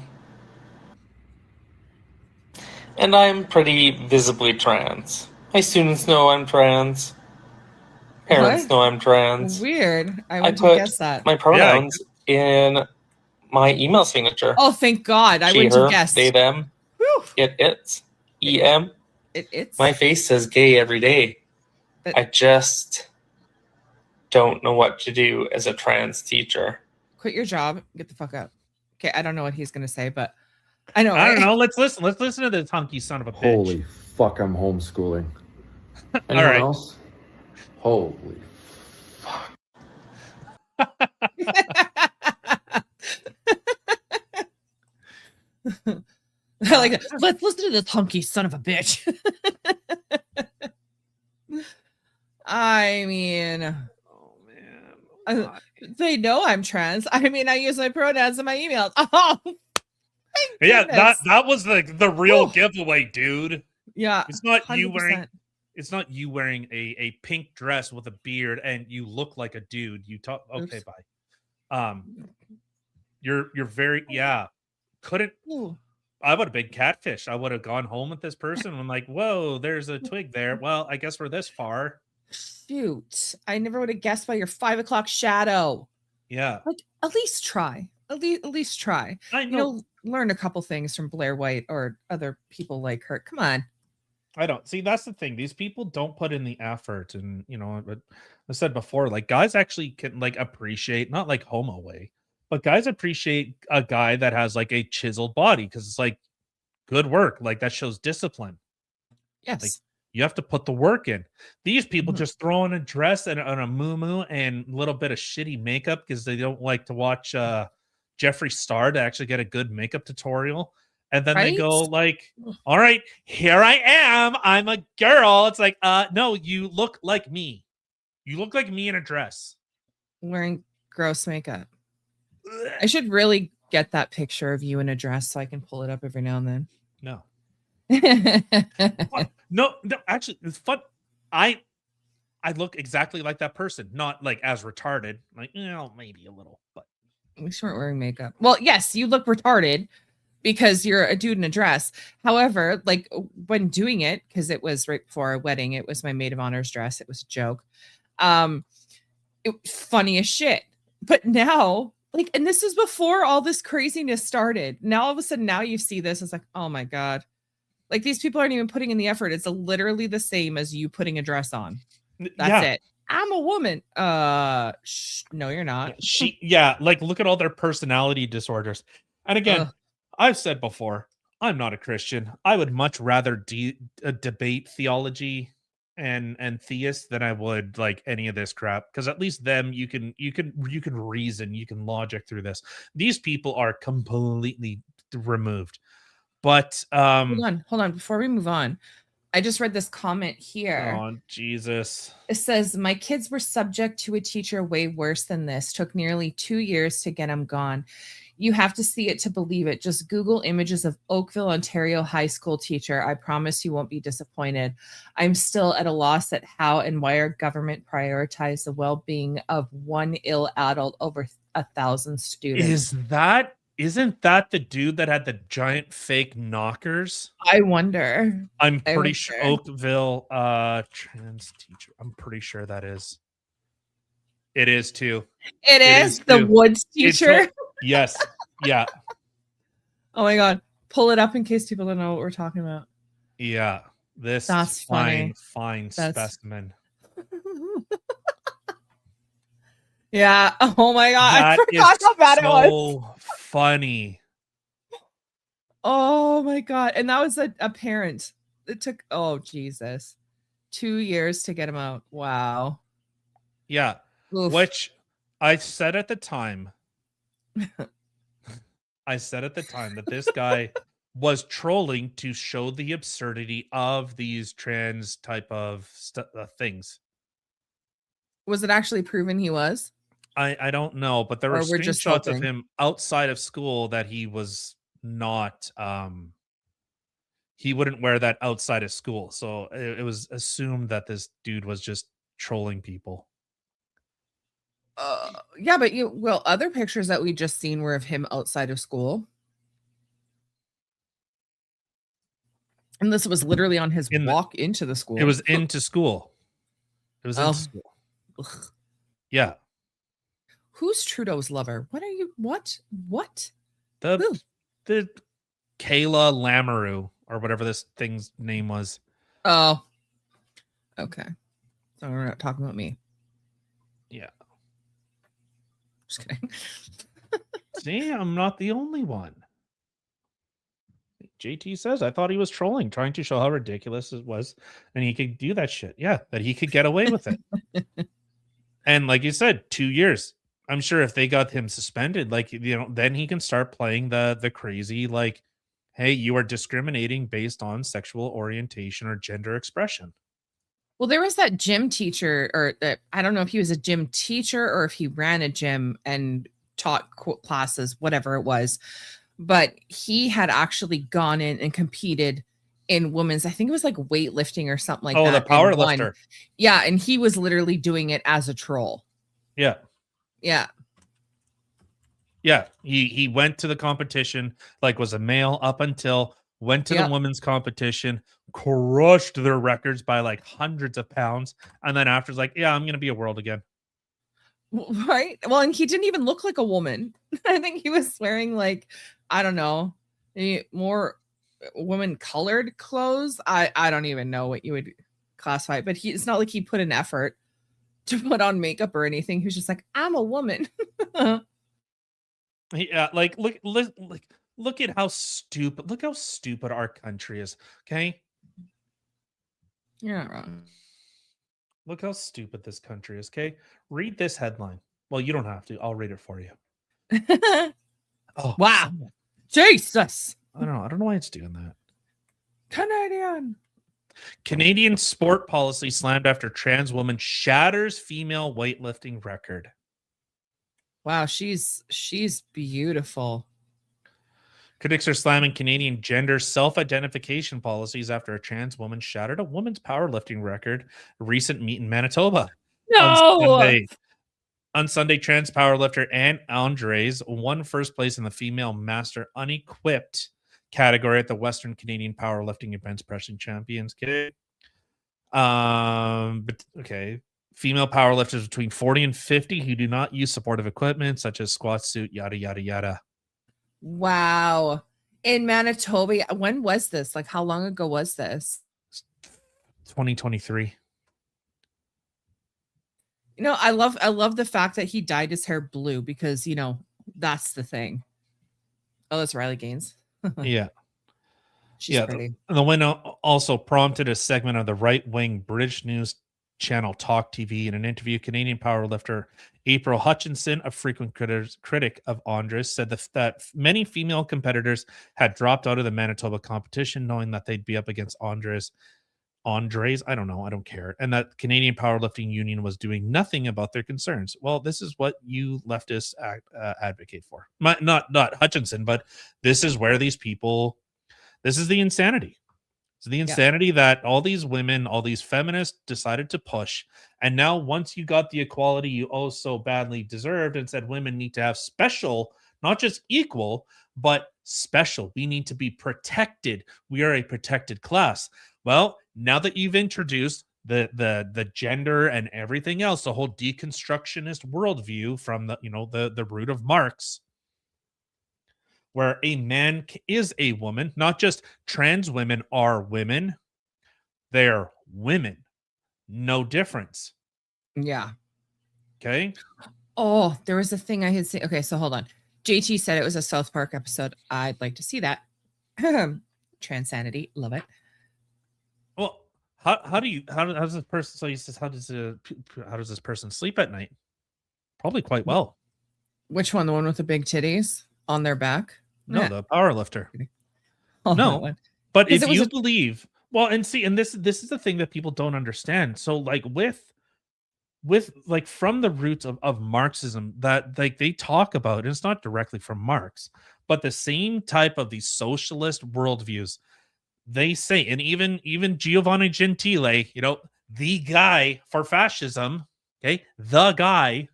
And I'm pretty visibly trans. My students know I'm trans. Parents What? know I'm trans. Weird. I I wouldn't put have guessed that. my pronouns in my email signature. Oh, thank God. I She, wouldn't her, have guessed. they, them, Whew. it's, EM. It's My face says gay every day. But- I just don't know what to do as a trans teacher. Quit your job. Get the fuck up. Okay, I don't know what he's gonna say, but I know. I don't right? know. Let's listen. Let's listen to this hunky son of a bitch. Holy fuck, I'm homeschooling. Anyone right. else? Holy fuck. I like it. Let's listen to this hunky son of a bitch. I mean, Oh man. they know I'm trans. I mean, I use my pronouns in my emails. Oh, thank Yeah, goodness. that was the real Whew. giveaway, dude. Yeah, It's not you 100%. wearing It's not you wearing a pink dress with a beard and you look like a dude. You talk okay, Oops. bye. You're very couldn't Ooh. I would have been catfish. I would have gone home with this person and like, whoa, there's a twig there. Well, I guess we're this far. Shoot, I never would have guessed by your 5 o'clock shadow. Yeah. Like, at least try. At least try. I You know. know, learn a couple things from Blair White or other people like her. Come on. I don't see. That's the thing. These people don't put in the effort, and but I said before, like guys actually can like appreciate, not like homo way, but guys appreciate a guy that has like a chiseled body because it's like good work. Like that shows discipline. Yes. You have to put the work in. These people Mhm. just throw on a dress and on a muumuu and a little bit of shitty makeup because they don't like to watch Jeffree Star to actually get a good makeup tutorial. And then they go Right? like, all right, here I am. I'm a girl. It's like, no, you look like me. You look like me in a dress. Wearing gross makeup. I should really get that picture of you in a dress so I can pull it up every now and then. No. No, actually, it's fun. I look exactly like that person, not like as retarded. Like, maybe a little, but We weren't wearing makeup. Well, yes, you look retarded because you're a dude in a dress. However, like when doing it, because it was right before our wedding, it was my maid of honor's dress. It was a joke. It was funny as shit. But now, like, and this is before all this craziness started. Now all of a sudden, now you see this, it's like, oh my God. Like these people aren't even putting in the effort. It's literally the same as you putting a dress on. That's it. I'm a woman. No, you're not. Like look at all their personality disorders. And again, I've said before, I'm not a Christian. I would much rather debate theology and theists than I would like any of this crap. Because at least them, you can reason, you can logic through this. These people are completely removed. But hold on. Before we move on, I just read this comment here. Oh, Jesus. It says, my kids were subject to a teacher way worse than this. Took nearly 2 years to get them gone. You have to see it to believe it. Just Google images of Oakville, Ontario high school teacher. I promise you won't be disappointed. I'm still at a loss at how and why our government prioritized the well-being of one ill adult over 1,000 students. Isn't that the dude that had the giant fake knockers? I wonder. I'm pretty sure Oakville trans teacher. I'm pretty sure that is. It is too. It is the Woods teacher. Yes. Yeah. Oh my God. Pull it up in case people don't know what we're talking about. Yeah. That's funny. Fine specimen. Yeah. Oh my God. I forgot how bad it was. Funny. Oh my God. And that was a parent. It took, oh Jesus, 2 years to get him out. Wow. Yeah. Oof. Which I said at the time. That this guy was trolling to show the absurdity of these trans type of things. Was it actually proven he was? I don't know, but there were screenshots of him outside of school that he was not he wouldn't wear that outside of school. So it was assumed that this dude was just trolling people. Yeah, but other pictures that we just seen were of him outside of school. And this was literally on his walk into the school. It was into school. It was into school. Ugh. Yeah. Who's Trudeau's lover? What? The Kayla Lamoureux or whatever this thing's name was. Oh. Okay. So we're not talking about me. Yeah. Just kidding. See, I'm not the only one. JT says, I thought he was trolling, trying to show how ridiculous it was. And he could do that shit. Yeah, that he could get away with it. And like you said, 2 years. I'm sure if they got him suspended, like, then he can start playing the crazy, like, hey, you are discriminating based on sexual orientation or gender expression. Well, there was that gym teacher, or I don't know if he was a gym teacher or if he ran a gym and taught classes, whatever it was. But he had actually gone in and competed in women's, I think it was like weightlifting or something like that. Oh, the power lifter. Yeah. And he was literally doing it as a troll. Yeah. Yeah. Yeah. He went to the competition, like was a male up until went to the women's competition, crushed their records by like hundreds of pounds. And then after's like, yeah, I'm going to be a world again. Right. Well, and he didn't even look like a woman. I think he was wearing like, I don't know, more woman colored clothes. I don't even know what you would classify it, but it's not like he put an effort to put on makeup or anything. He was just like, I'm a woman. Yeah, like look at how stupid our country is. Okay. You're not wrong. Look how stupid this country is. Okay. Read this headline. Well, you don't have to. I'll read it for you. Oh wow. Jesus. I don't know why it's doing that. Canadian. Canadian sport policy slammed after trans woman shatters female weightlifting record. Wow, she's beautiful. Critics are slamming Canadian gender self-identification policies after a trans woman shattered a woman's powerlifting record. A recent meet in Manitoba. No. On Sunday, trans powerlifter Anne Andres won first place in the female master unequipped category at the Western Canadian Powerlifting Events Pressing Champions. Okay. But okay. Female powerlifters between 40 and 50 who do not use supportive equipment such as squat suit, yada yada yada. Wow. In Manitoba, when was this? Like, how long ago was this? 2023. You know, I love the fact that he dyed his hair blue because, you know, that's the thing. Oh, that's Riley Gaines. Yeah. She's pretty. The win also prompted a segment of the right-wing British news channel Talk TV. In an interview, Canadian powerlifter April Hutchinson, a frequent critic of Andres, said that many female competitors had dropped out of the Manitoba competition knowing that they'd be up against Andres, I don't know, I don't care, and that Canadian Powerlifting Union was doing nothing about their concerns. Well, this is what you leftists advocate for. Not Hutchinson, but this is where these people, this is the insanity. It's the insanity that all these women, all these feminists decided to push. And now once you got the equality you oh so badly deserved and said women need to have special, not just equal, but special. We need to be protected. We are a protected class. Well, now that you've introduced the gender and everything else, the whole deconstructionist worldview from the root of Marx, where a man is a woman, not just trans women are women, they're women. No difference. Yeah. Okay. Oh, there was a thing I had seen. Okay, so hold on. JT said it was a South Park episode. I'd like to see that. Transanity, love it. Well, how does this person? So he says, how does this person sleep at night? Probably quite well. Which one? The one with the big titties on their back? No, the power lifter. Oh, no, but if you believe, well, and see, and this is the thing that people don't understand. So, like with like from the roots of Marxism that like they talk about, and it's not directly from Marx, but the same type of these socialist worldviews. They say, and even Giovanni Gentile, the guy for fascism, okay, the guy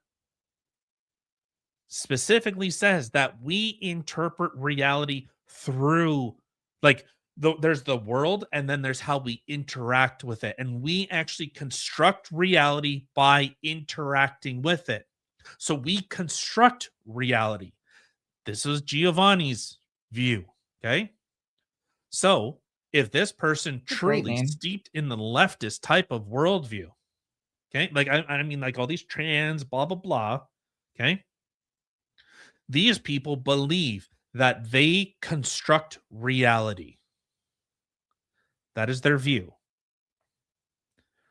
specifically says that we interpret reality through there's the world and then there's how we interact with it, and we actually construct reality by interacting with it. So we construct reality. This is Giovanni's view. Okay, so if this person truly steeped in the leftist type of worldview, okay, like I mean, like all these trans, blah blah blah, okay, these people believe that they construct reality. That is their view.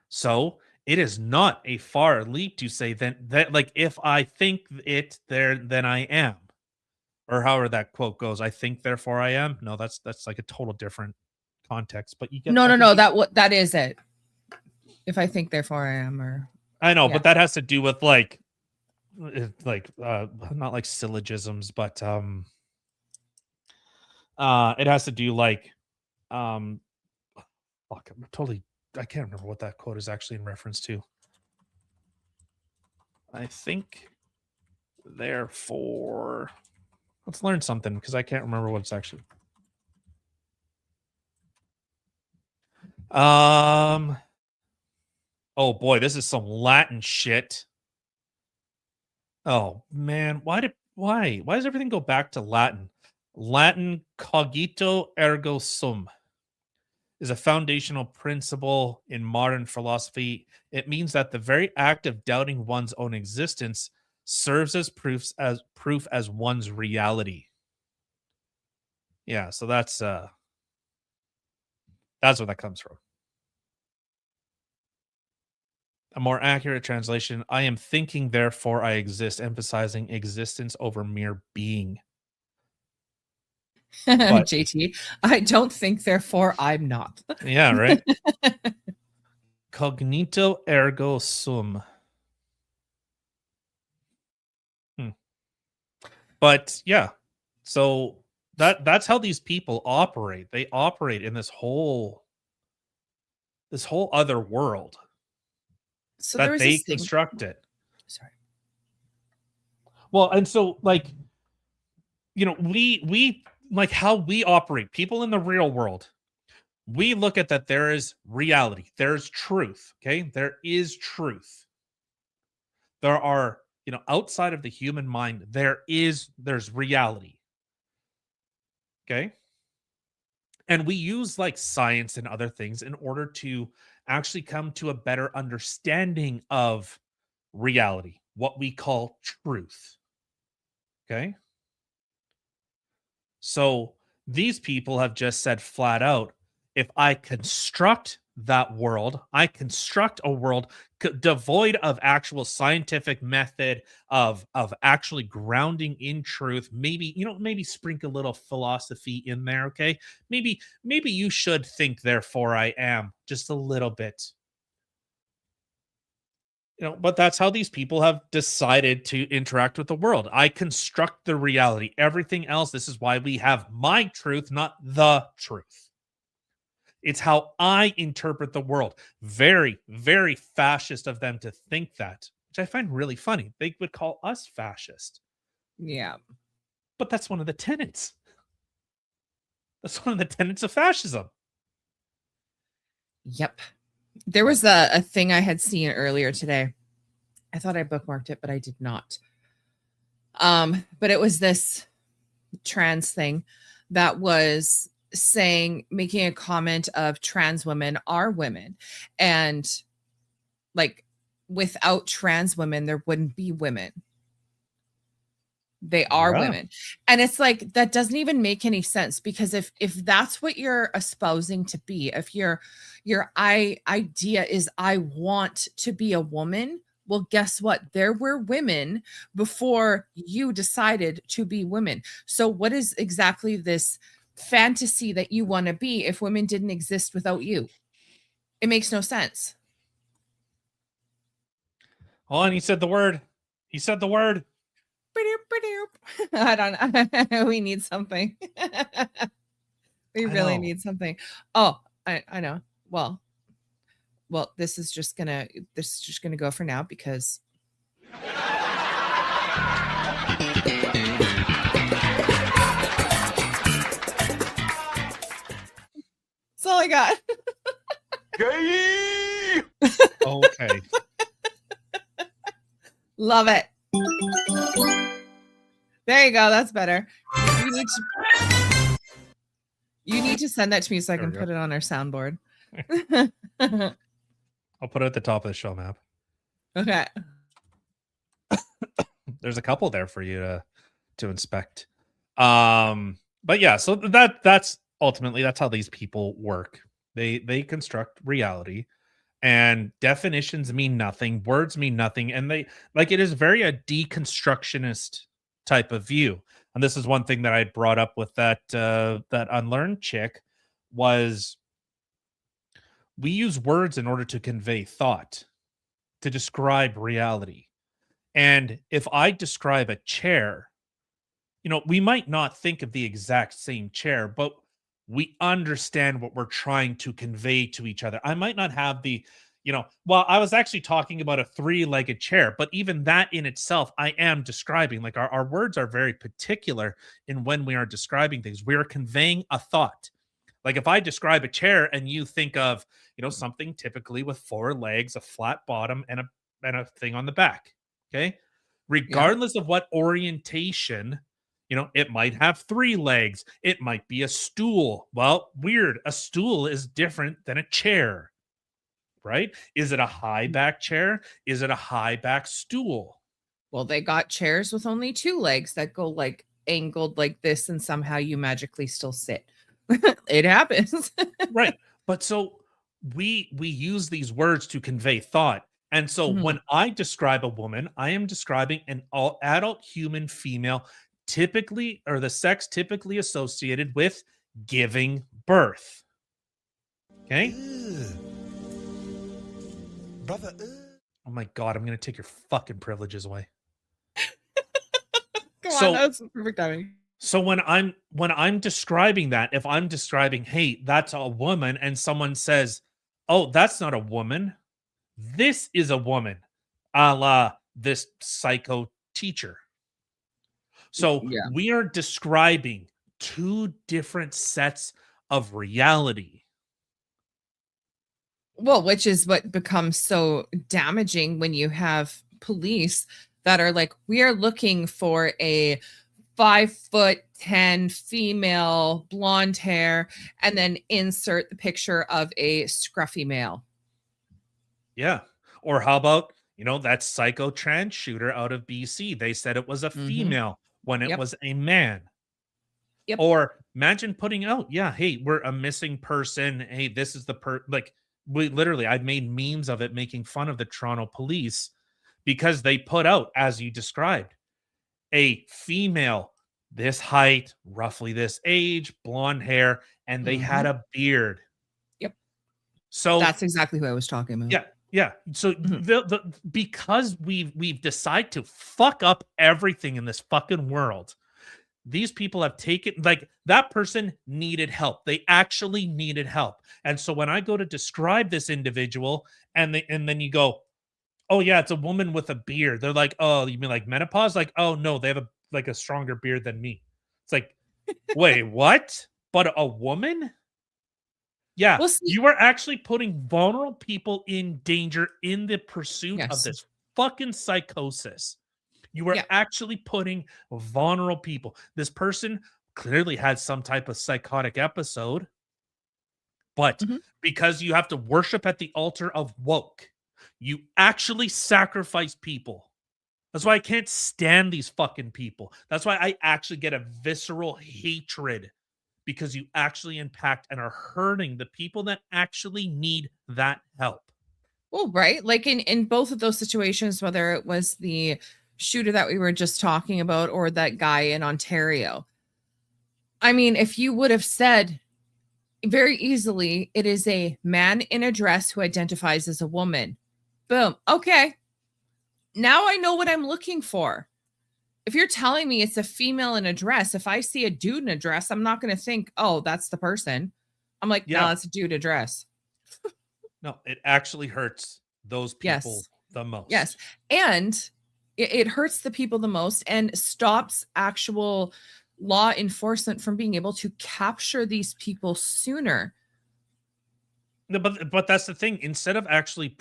So it is not a far leap to say that like if I think it, there then I am, or however that quote goes. I think therefore I am. No, that's like a total different context. But you get no. That is it. If I think therefore I am, or I know, but that has to do with not like syllogisms, but it has to do I can't remember what that quote is actually in reference to. I think therefore, let's learn something because I can't remember what it's actually. Oh boy, this is some Latin shit. Oh man, why does everything go back to Latin? Latin cogito ergo sum is a foundational principle in modern philosophy. It means that the very act of doubting one's own existence serves as proof as one's reality. Yeah, so that's where that comes from. A more accurate translation, I am thinking, therefore I exist, emphasizing existence over mere being. But JT, I don't think, therefore I'm not. yeah, right. Cognito ergo sum. But yeah, so that's how these people operate. They operate in this whole other world So there that was they this thing. constructed. Sorry. Well, and so like, we like how we operate. People in the real world, we look at that there is reality, there's truth. Okay, there is truth. There are, outside of the human mind, there's reality. Okay. And we use like science and other things in order to actually come to a better understanding of reality, what we call truth. Okay. So these people have just said flat out, if I construct that world, I construct a world devoid of actual scientific method of actually grounding in truth. Maybe, maybe sprinkle a little philosophy in there. Okay, maybe you should think, therefore I am, just a little bit. But that's how these people have decided to interact with the world. I construct the reality. Everything else, this is why we have my truth, not the truth. It's how I interpret the world. Very, very fascist of them to think that, which I find really funny. They would call us fascist, Yeah. but that's one of the tenets. That's one of the tenets of fascism. Yep. There was a thing I had seen earlier today. I thought I bookmarked it, but I did not. But it was this trans thing that was making a comment of trans women are women, and like without trans women there wouldn't be women. They are women. And it's like, that doesn't even make any sense, because if that's what you're espousing to be, if your idea is I want to be a woman, well, guess what? There were women before you decided to be women. So what is exactly this fantasy that you want to be if women didn't exist without you? It makes no sense. Oh, and he said the word. He said the word. I don't know. We need something. We really need something. Oh, I know. Well, this is just gonna go for now, because that's all I got. Okay. Love it. There you go. That's better. You need to send that to me so I can put it on our soundboard. I'll put it at the top of the show map. Okay. There's a couple there for you to inspect. But yeah, so that's ultimately, that's how these people work. They construct reality, and definitions mean nothing, words mean nothing, and it is very a deconstructionist type of view. And this is one thing that I brought up with that unlearned chick, was we use words in order to convey thought, to describe reality. And if I describe a chair, we might not think of the exact same chair, but we understand what we're trying to convey to each other. I might not have well, I was actually talking about a three-legged chair, but even that in itself, I am describing. Like, our words are very particular in when we are describing things. We are conveying a thought. Like, if I describe a chair and you think of, something typically with four legs, a flat bottom, and a thing on the back. Okay. Regardless of what orientation, it might have three legs. It might be a stool. Well, weird. A stool is different than a chair, right? Is it a high back chair? Is it a high back stool? Well, they got chairs with only two legs that go like angled like this, and somehow you magically still sit. It happens. Right. But so we use these words to convey thought. And so when I describe a woman, I am describing an adult human female, typically, or the sex typically associated with giving birth. Okay? Brother. Oh my God, I'm going to take your fucking privileges away. Come So- on, that's perfect timing. So when I'm describing that, if I'm describing, hey, that's a woman, and someone says, oh, that's not a woman, this is a woman, a la this psycho teacher. So Yeah. we are describing two different sets of reality. Well, which is what becomes so damaging when you have police that are like, we are looking for a 5'10" female, blonde hair, and then insert the picture of a scruffy male. Yeah. Or how about, that psycho trans shooter out of BC? They said it was a female when it Yep. was a man. Yep. Or imagine putting out, yeah, hey, we're a missing person. Hey, this is the I made memes of it making fun of the Toronto police because they put out, as you described, a female, this height, roughly this age, blonde hair, and they had a beard. Yep. So That's exactly who I was talking about. yeah. Yeah. So because we've decided to fuck up everything in this fucking world, these people have taken, like, that person needed help. They actually needed help. And so when I go to describe this individual and then you go, oh yeah, it's a woman with a beard. They're like, oh, you mean like menopause? Like, oh no, they have a stronger beard than me. It's like, wait, what? But a woman? Yeah, Well, see- you are actually putting vulnerable people in danger in the pursuit of Yes. this fucking psychosis. You are Yeah. actually putting vulnerable people. This person clearly had some type of psychotic episode, but Mhm. because you have to worship at the altar of woke, you actually sacrifice people. That's why I can't stand these fucking people. That's why I actually get a visceral hatred, because you actually impact and are hurting the people that actually need that help. Well, right. Like in both of those situations, whether it was the shooter that we were just talking about or that guy in Ontario. I mean, if you would have said very easily, it is a man in a dress who identifies as a woman. Boom. Okay. Now I know what I'm looking for. If you're telling me it's a female in a dress, if I see a dude in a dress, I'm not going to think, oh, that's the person. I'm like, no, Yeah. that's a dude in a dress. No, it actually hurts those people Yes. the most. Yes. And it hurts the people the most and stops actual law enforcement from being able to capture these people sooner. No, but that's the thing. Instead of actually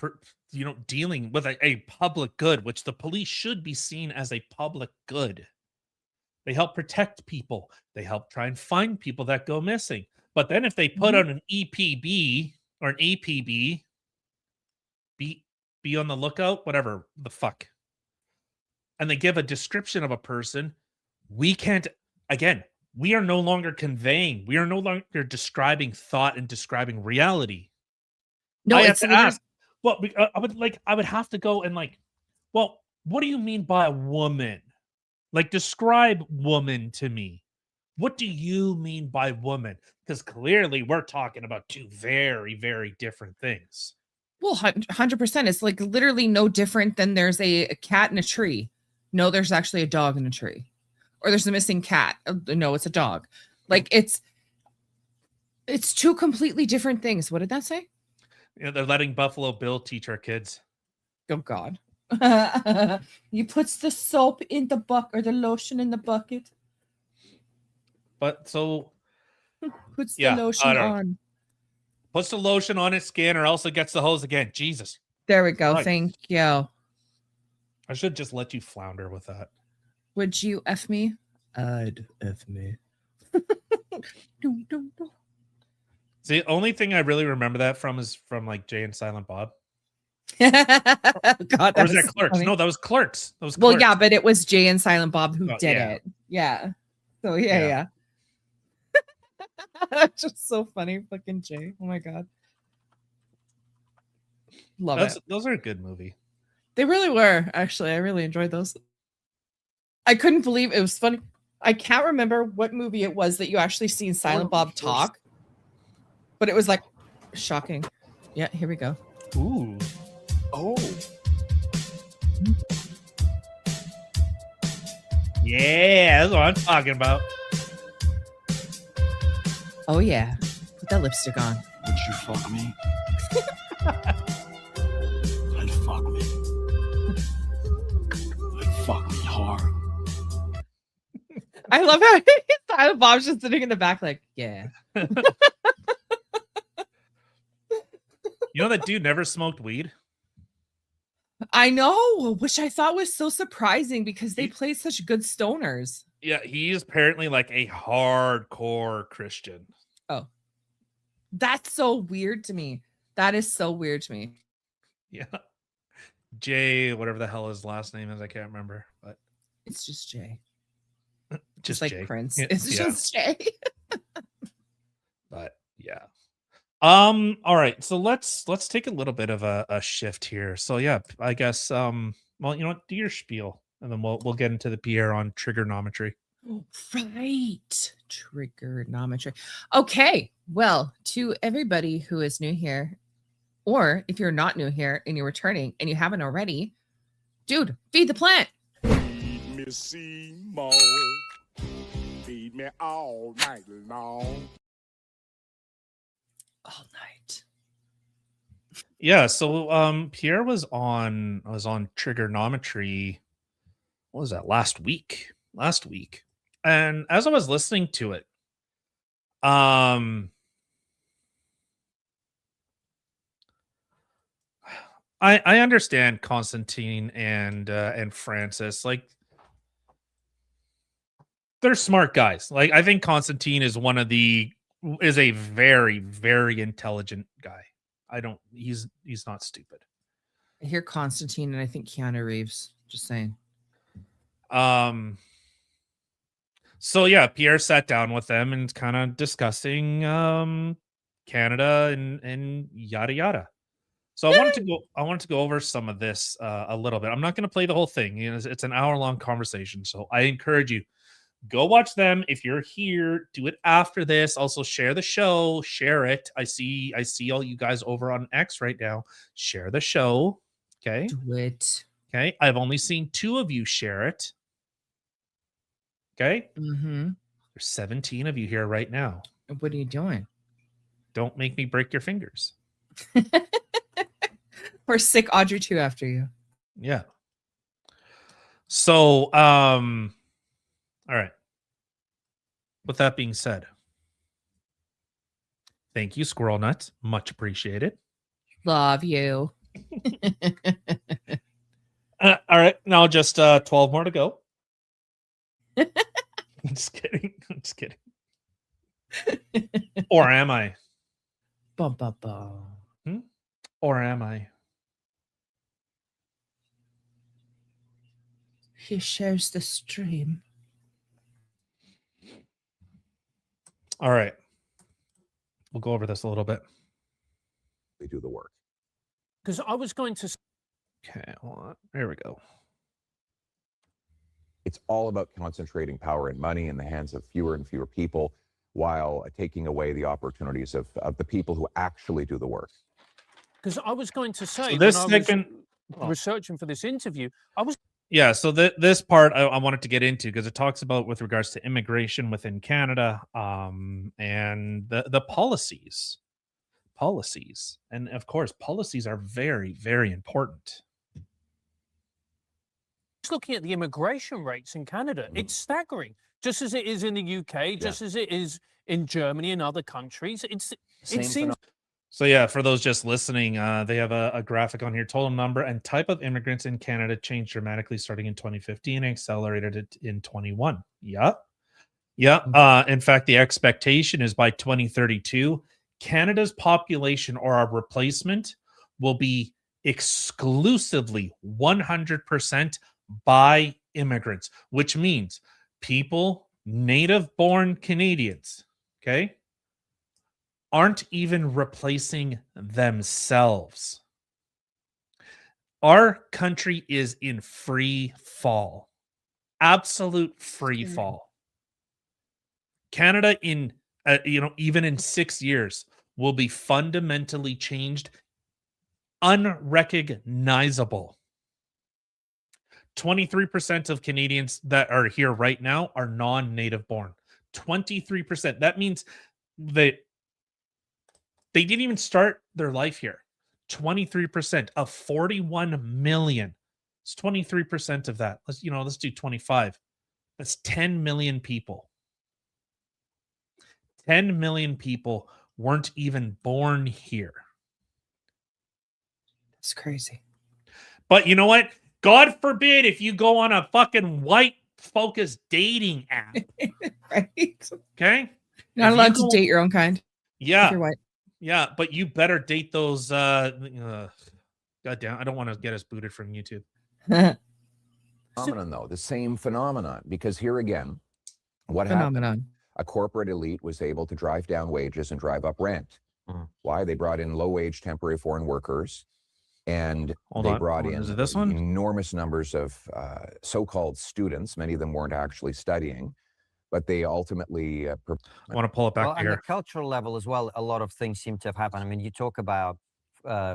dealing with a public good, which the police should be seen as a public good, they help protect people. They help try and find people that go missing. But then if they put out an EPB or an APB, be on the lookout, whatever the fuck, and they give a description of a person, we can't, again, we are no longer conveying, we are no longer describing thought and describing reality. No, I have it's to literally- ask, well, I would have to go and well, what do you mean by woman? Like, describe woman to me. What do you mean by woman? Because clearly we're talking about two very, very different things. Well, 100%. It's like literally no different than there's a cat in a tree. No, there's actually a dog in a tree. Or there's a missing cat. No, it's a dog. Like it's two completely different things. What did that say? They're letting Buffalo Bill teach our kids. Oh God. You puts the soap in the bucket or the lotion in the bucket. But so Puts Yeah, the I lotion don't know. on. puts the lotion on its skin or else it gets the hose again. Jesus. There we go. Right. Thank you. I should just let you flounder with that. Would you F me? I'd F me. Dum, dum, dum. The only thing I really remember that from is from like Jay and Silent Bob. God, Or was that was Clerks? funny. No, that was Clerks. That was Well, Clerks. yeah, but it was Jay and Silent Bob who Oh, did yeah. it. Yeah. So Yeah. yeah. That's just so funny, fucking Jay. Oh my God. Love it. Those are a good movie. They really were, actually. I really enjoyed those. I couldn't believe it was funny. I can't remember what movie it was that you actually seen Silent Bob talk, but it was like shocking. Yeah, here we go. Ooh. Oh. Yeah, that's what I'm talking about. Oh yeah, put that lipstick on. Would you fuck me? I'd fuck me. I'd fuck me hard. I love how Silent Bob's just sitting in the back, like, yeah. You know that dude never smoked weed? I know, which I thought was so surprising because they played such good stoners. Yeah, he's apparently like a hardcore Christian. Oh, that's so weird to me. That is so weird to me. Yeah. Jay, whatever the hell his last name is, I can't remember, but It's just Jay. just like Jay. Prince. Yeah, It's yeah. just Jay. But yeah. All right, so let's take a little bit of a shift here. So yeah, I guess well, you know what, do your spiel and then we'll get into the Pierre on trigonometry. Oh, right. Trigonometry. Okay. Well, to everybody who is new here, or if you're not new here and you're returning and you haven't already, dude, feed the plant. Feed me Seymour. Feed me all night long. All night. Yeah, so Pierre was on trigonometry. What was that, last week? And as I was listening to it, I understand Constantine and Francis, like they're smart guys. Like I think Constantine is a very, very intelligent guy. He's not stupid. I hear Constantine and I think Keanu Reeves. Just saying. So yeah, Pierre sat down with them and kind of discussing Canada and yada yada. So I wanted to go over some of this a little bit. I'm not going to play the whole thing. You know, it's an hour-long conversation. So I encourage you, go watch them. If you're here, do it after this. Also share the show, share it. I see all you guys over on X right now. Share the show. Okay. Do it. Okay. I've only seen 2 of you share it. Okay. Mm-hmm. There's 17 of you here right now. What are you doing? Don't make me break your fingers. Or sick Audrey 2 after you. Yeah. So, all right. With that being said, thank you, Squirrel Nuts. Much appreciated. Love you. All right. Now just 12 more to go. I'm just kidding. Or am I? Bum, bum, bum. Or am I? He shares the stream. All right. We'll go over this a little bit. They do the work. Because I was going to Okay, hold on. There we go. It's all about concentrating power and money in the hands of fewer and fewer people while taking away the opportunities of the people who actually do the work. because I was going to say So this when I was segment, researching for this interview, I was yeah. So this part I wanted to get into because it talks about with regards to immigration within Canada, and the policies, and of course, policies are very, very important. looking at the immigration rates in Canada. It's staggering, just as it is in the UK, just as it is in Germany and other countries. It seems. So yeah, for those just listening, they have a graphic on here. Total number and type of immigrants in Canada changed dramatically starting in 2015 and accelerated it in 21. Yeah. In fact, the expectation is by 2032, Canada's population or our replacement will be exclusively 100% by immigrants, which means people, native-born Canadians, okay, aren't even replacing themselves. Our country is in free fall, absolute free fall. Canada in even in 6 years will be fundamentally changed, unrecognizable. 23% of Canadians that are here right now are non-native born. 23%. That means that they didn't even start their life here. 23% of 41 million. It's 23% of that. Let's do 25. That's 10 million people. 10 million people weren't even born here. It's crazy. But you know what? God forbid if you go on a fucking white focused dating app. Right? Okay? You're not allowed to date your own kind if Yeah. you're white. Yeah, but you better date those goddamn, I don't want to get us booted from YouTube. Phenomenon, though, the same phenomenon, because here again, what happened? Phenomenon. A corporate elite was able to drive down wages and drive up rent. Why? They brought in low-wage temporary foreign workers, and they brought in Is it this one? enormous numbers of so-called students. Many of them weren't actually studying, but they ultimately I want to pull it back Well, to and the here. cultural level as well, a lot of things seem to have happened. I mean, you talk about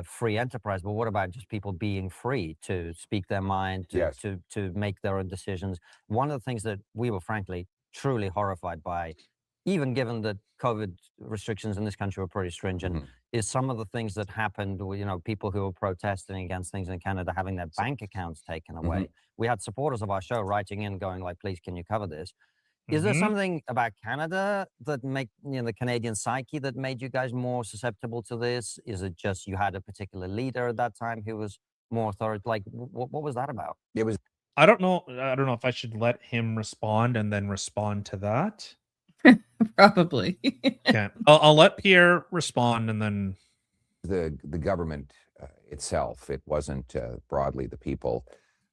free enterprise, but what about just people being free to speak their mind, to, Yes. to make their own decisions? One of the things that we were frankly truly horrified by, even given that COVID restrictions in this country were pretty stringent, is some of the things that happened with, people who were protesting against things in Canada having their bank accounts taken away. We had supporters of our show writing in going like, please, can you cover this? Is there something about Canada that make the Canadian psyche that made you guys more susceptible to this? Is it just you had a particular leader at that time who was more authoritative? Like, what was that about? It was. I don't know if I should let him respond and then respond to that. Probably. Okay. I'll let Pierre respond and then the government itself. It wasn't broadly the people.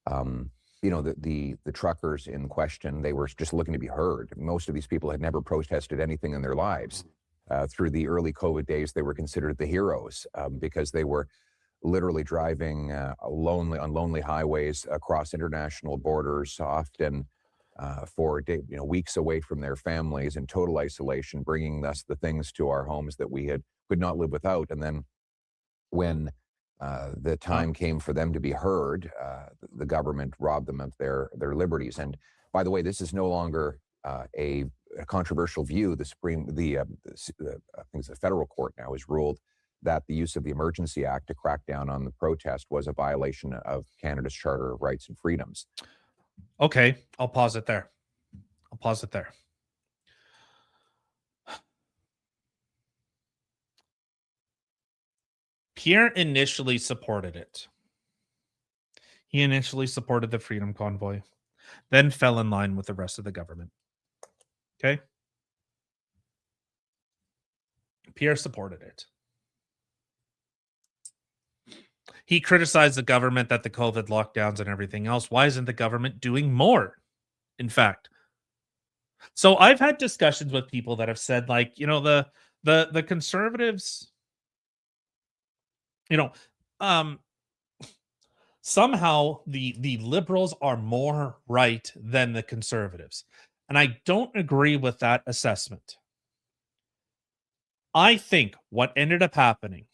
The truckers in question, they were just looking to be heard. Most of these people had never protested anything in their lives. Through the early COVID days, they were considered the heroes because they were literally driving on lonely highways across international borders, often for weeks away from their families in total isolation, bringing us the things to our homes that we could not live without. And then when the time came for them to be heard, the government robbed them of their liberties. And by the way, this is no longer a controversial view. I think it's the federal court now has ruled that the use of the Emergency Act to crack down on the protest was a violation of Canada's Charter of Rights and Freedoms. Okay, I'll pause it there. Pierre initially supported it. He initially supported the Freedom Convoy, then fell in line with the rest of the government. Okay? Pierre supported it. He criticized the government that the COVID lockdowns and everything else. Why isn't the government doing more? In fact, so I've had discussions with people that have said, like, the conservatives, somehow the liberals are more right than the conservatives. And I don't agree with that assessment. I think what ended up happening,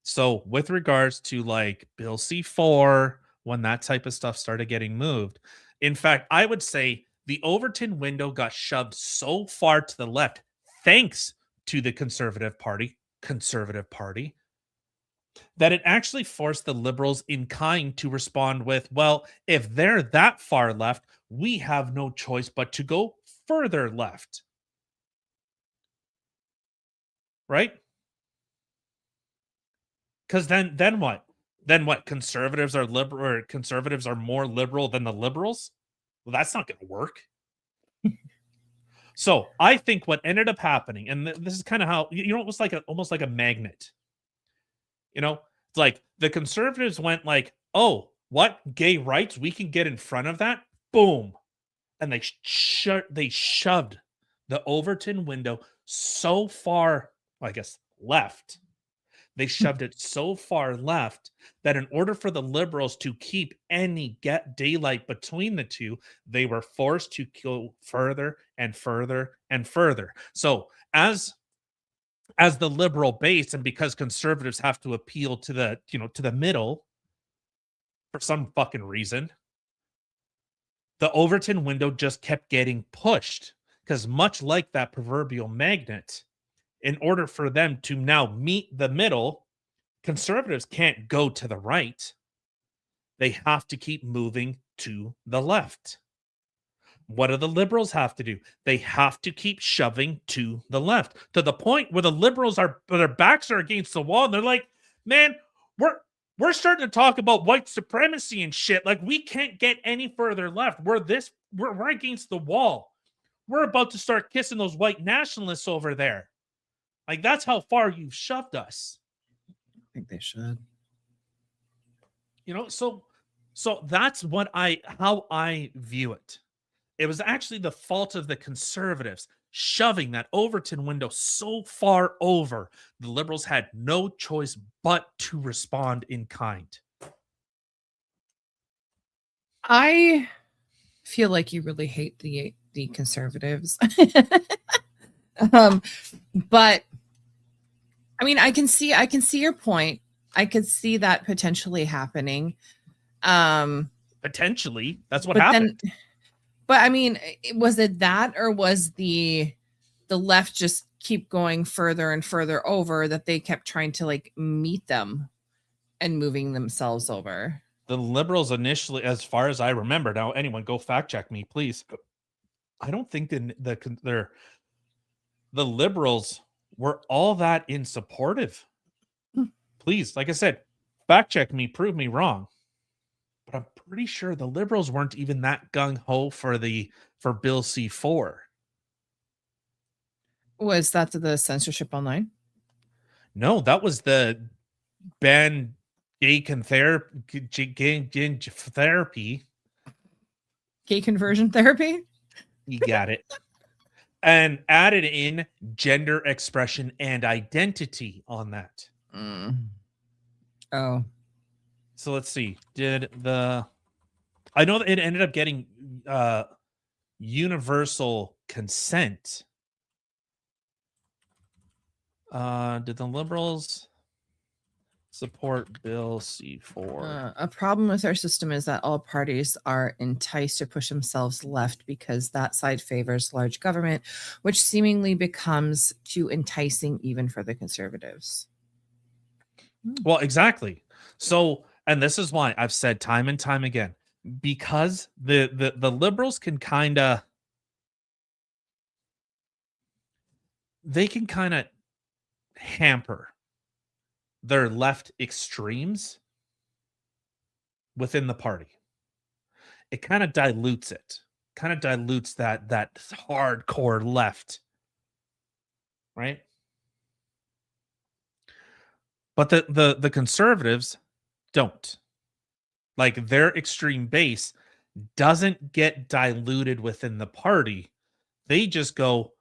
so with regards to like Bill C4, when that type of stuff started getting moved, in fact, I would say the Overton window got shoved so far to the left, thanks to the Conservative Party, that it actually forced the Liberals in kind to respond with, well, if they're that far left, we have no choice but to go further left. Right? Because then what? Then what? Conservatives are liberal, or conservatives are more liberal than the liberals? Well, that's not going to work. So I think what ended up happening, and this is kind of how, it was like almost like a magnet. It's like the conservatives went like, oh, what? Gay rights? We can get in front of that? Boom. And they shoved the Overton window so far, I guess, left, They shoved it so far left that in order for the liberals to keep any get daylight between the two, they were forced to go further and further and further. So as the liberal base, and because conservatives have to appeal to the, to the middle for some fucking reason, the Overton window just kept getting pushed, because much like that proverbial magnet, in order for them to now meet the middle, conservatives can't go to the right. They have to keep moving to the left. What do the liberals have to do? They have to keep shoving to the left, to the point where the liberals their backs are against the wall and they're like, man, we're starting to talk about white supremacy and shit. Like, we can't get any further left. We're against the wall. We're about to start kissing those white nationalists over there. Like, that's how far you've shoved us. I think they should. So that's how I view it. It was actually the fault of the conservatives shoving that Overton window so far over. The liberals had no choice but to respond in kind. I feel like you really hate the conservatives. But I mean, I can see your point. I could see that potentially happening. Potentially, that's what happened. But I mean, was it that, or was the left just keep going further and further over, that they kept trying to like meet them and moving themselves over? The liberals initially, as far as I remember, now anyone go fact check me, please. I don't think the liberals were all that in supportive. Please, like I said, fact check me, prove me wrong. But I'm pretty sure the liberals weren't even that gung-ho for Bill C-4. Was that the censorship online? No, that was the ban gay therapy. Gay conversion therapy? You got it. And added in gender expression and identity on that. Oh. So let's see. I know that it ended up getting universal consent. Did the liberals support Bill C-4? A problem with our system is that all parties are enticed to push themselves left because that side favors large government, which seemingly becomes too enticing even for the conservatives. Well, exactly. So, and this is why I've said time and time again, because the liberals can kind of hamper their left extremes within the party. It kind of dilutes it. Kind of dilutes that hardcore left. Right? But the conservatives don't. Like, their extreme base doesn't get diluted within the party. They just go,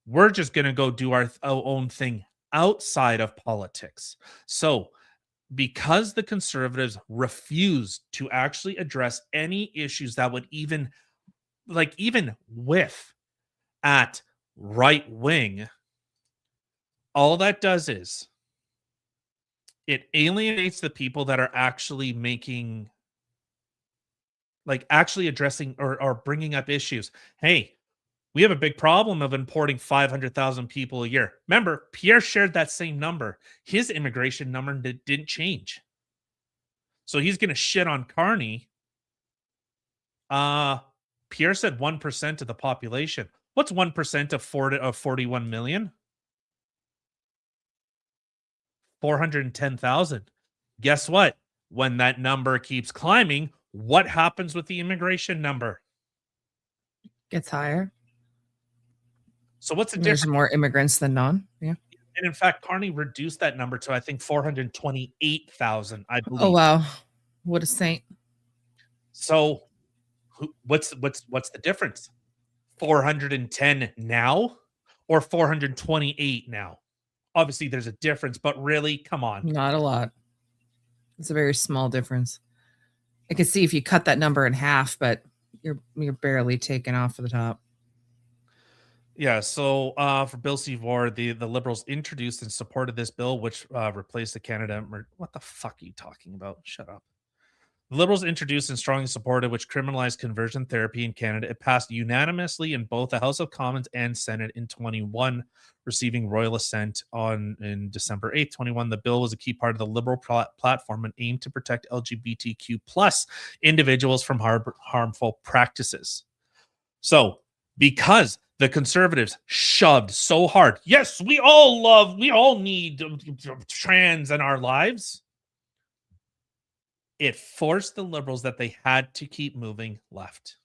we're just going to go do our own thing outside of politics. So, because the conservatives refuse to actually address any issues that would even whiff at right wing, all that does is it alienates the people that are actually actually addressing or bringing up issues. Hey, we have a big problem of importing 500,000 people a year. Remember, Pierre shared that same number. His immigration number didn't change. So he's going to shit on Carney. Pierre said 1% of the population. What's 1% of 41 million? 410,000. Guess what? When that number keeps climbing, what happens with the immigration number? Gets higher. So what's the There's difference? more immigrants than non. Yeah. And in fact, Carney reduced that number to, I think, 428,000, I believe. Oh wow, what a saint! So, what's the difference? 410 now, or 428 now? obviously there's a difference, but really, come on. Not a lot. It's a very small difference. I could see if you cut that number in half, but you're barely taken off of the top. Yeah, so for Bill C-4, the Liberals introduced and supported this bill, which replaced the Canada. What the fuck are you talking about? Shut up. The Liberals introduced and strongly supported, which criminalized conversion therapy in Canada. It passed unanimously in both the House of Commons and Senate in 21, receiving royal assent in December 8th, 21. The bill was a key part of the Liberal platform and aimed to protect LGBTQ plus individuals from harmful practices. So, because the Conservatives shoved so hard, yes, we all need trans in our lives, it forced the Liberals that they had to keep moving left.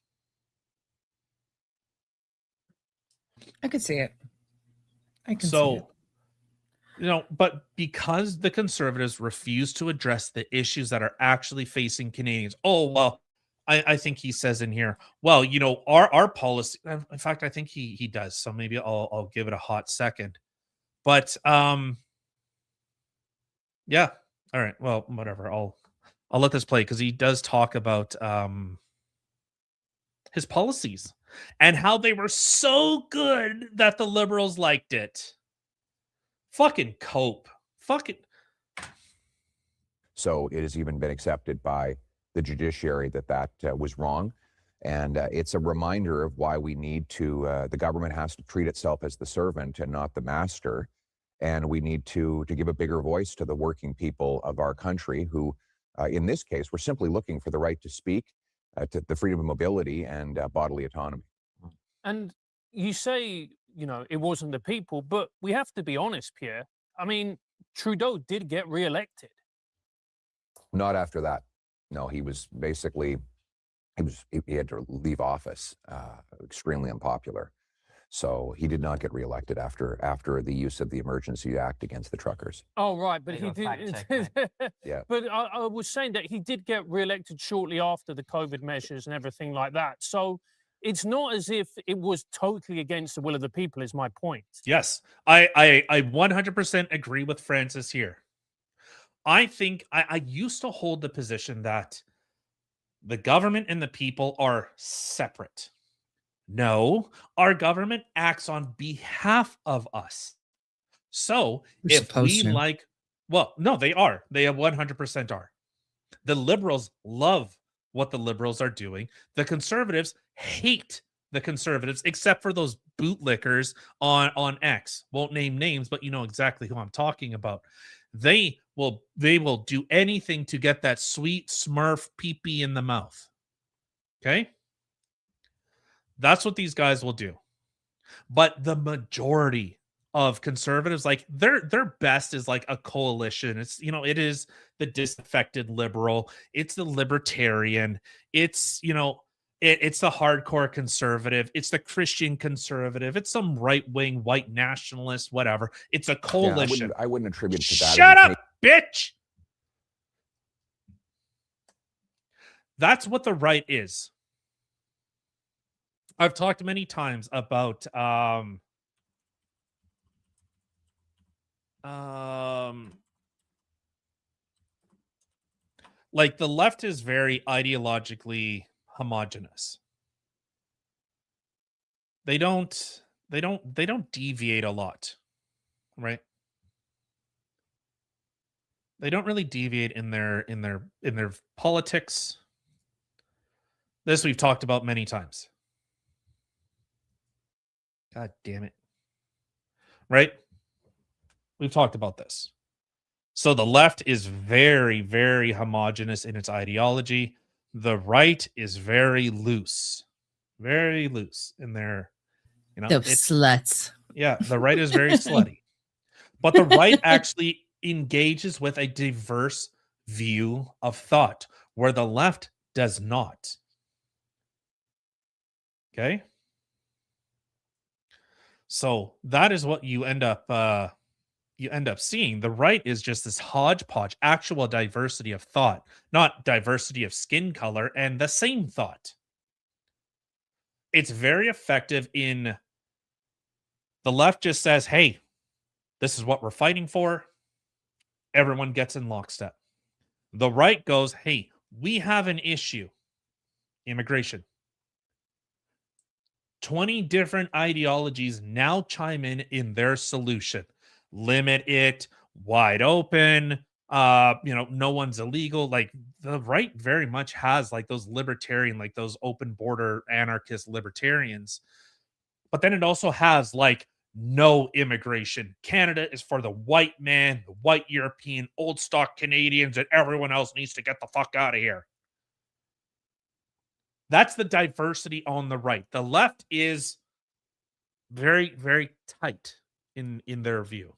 I could see it. I can see it. But because the Conservatives refuse to address the issues that are actually facing Canadians, I think he says in here, well, our policy, in fact, I think he does. So maybe I'll give it a hot second. But yeah. All right. Well, whatever. I'll let this play because he does talk about his policies and how they were so good that the Liberals liked it. Fucking cope. Fucking. So it has even been accepted by the judiciary that was wrong. And it's a reminder of why we need to, the government has to treat itself as the servant and not the master. And we need to give a bigger voice to the working people of our country who, in this case, we're simply looking for the right to speak, to the freedom of mobility and bodily autonomy. And you say, it wasn't the people, but we have to be honest, Pierre. I mean, Trudeau did get reelected. Not after that. No, he was basically, he had to leave office, extremely unpopular. So he did not get reelected after the use of the Emergency Act against the truckers. Oh, right. But he did. Yeah. But I was saying that he did get reelected shortly after the COVID measures and everything like that. So it's not as if it was totally against the will of the people, is my point. Yes, I 100% agree with Francis here. I think I used to hold the position that the government and the people are separate. No, our government acts on behalf of us. So if we like, well, no, they are. They 100% are. The Liberals love what the Liberals are doing. The Conservatives hate the Conservatives, except for those bootlickers on X. Won't name names, but you know exactly who I'm talking about. They will do anything to get that sweet Smurf pee-pee in the mouth. Okay? That's what these guys will do. But the majority of Conservatives, like their best is like a coalition. It's, it is the disaffected liberal, it's the libertarian, it's, it's the hardcore conservative, it's the Christian conservative, it's some right-wing white nationalist, whatever. It's a coalition. Yeah, I wouldn't attribute it to that. Shut up, bitch. That's what the right is. I've talked many times about like the left is very ideologically homogenous. They don't deviate a lot, right? They don't really deviate in their politics. This we've talked about many times. God damn it. Right? We've talked about this. So the left is very, very homogenous in its ideology. The right is very loose in their, Those sluts. Yeah, the right is very slutty. But the right actually engages with a diverse view of thought, where the left does not. Okay? So that is what you end up seeing. The right is just this hodgepodge, actual diversity of thought, not diversity of skin color and the same thought. It's very effective in the left just says, hey, This is what we're fighting for. Everyone gets in lockstep. The right goes, hey, we have an issue. Immigration. 20 different ideologies now chime in their solution. Limit it, wide open, no one's illegal. Like the right very much has like those libertarian, like those open border anarchist libertarians. But then it also has like no immigration. Canada is for the white man, the white European, old stock Canadians, and everyone else needs to get the fuck out of here. That's the diversity on the right. The left is very, very tight in their view.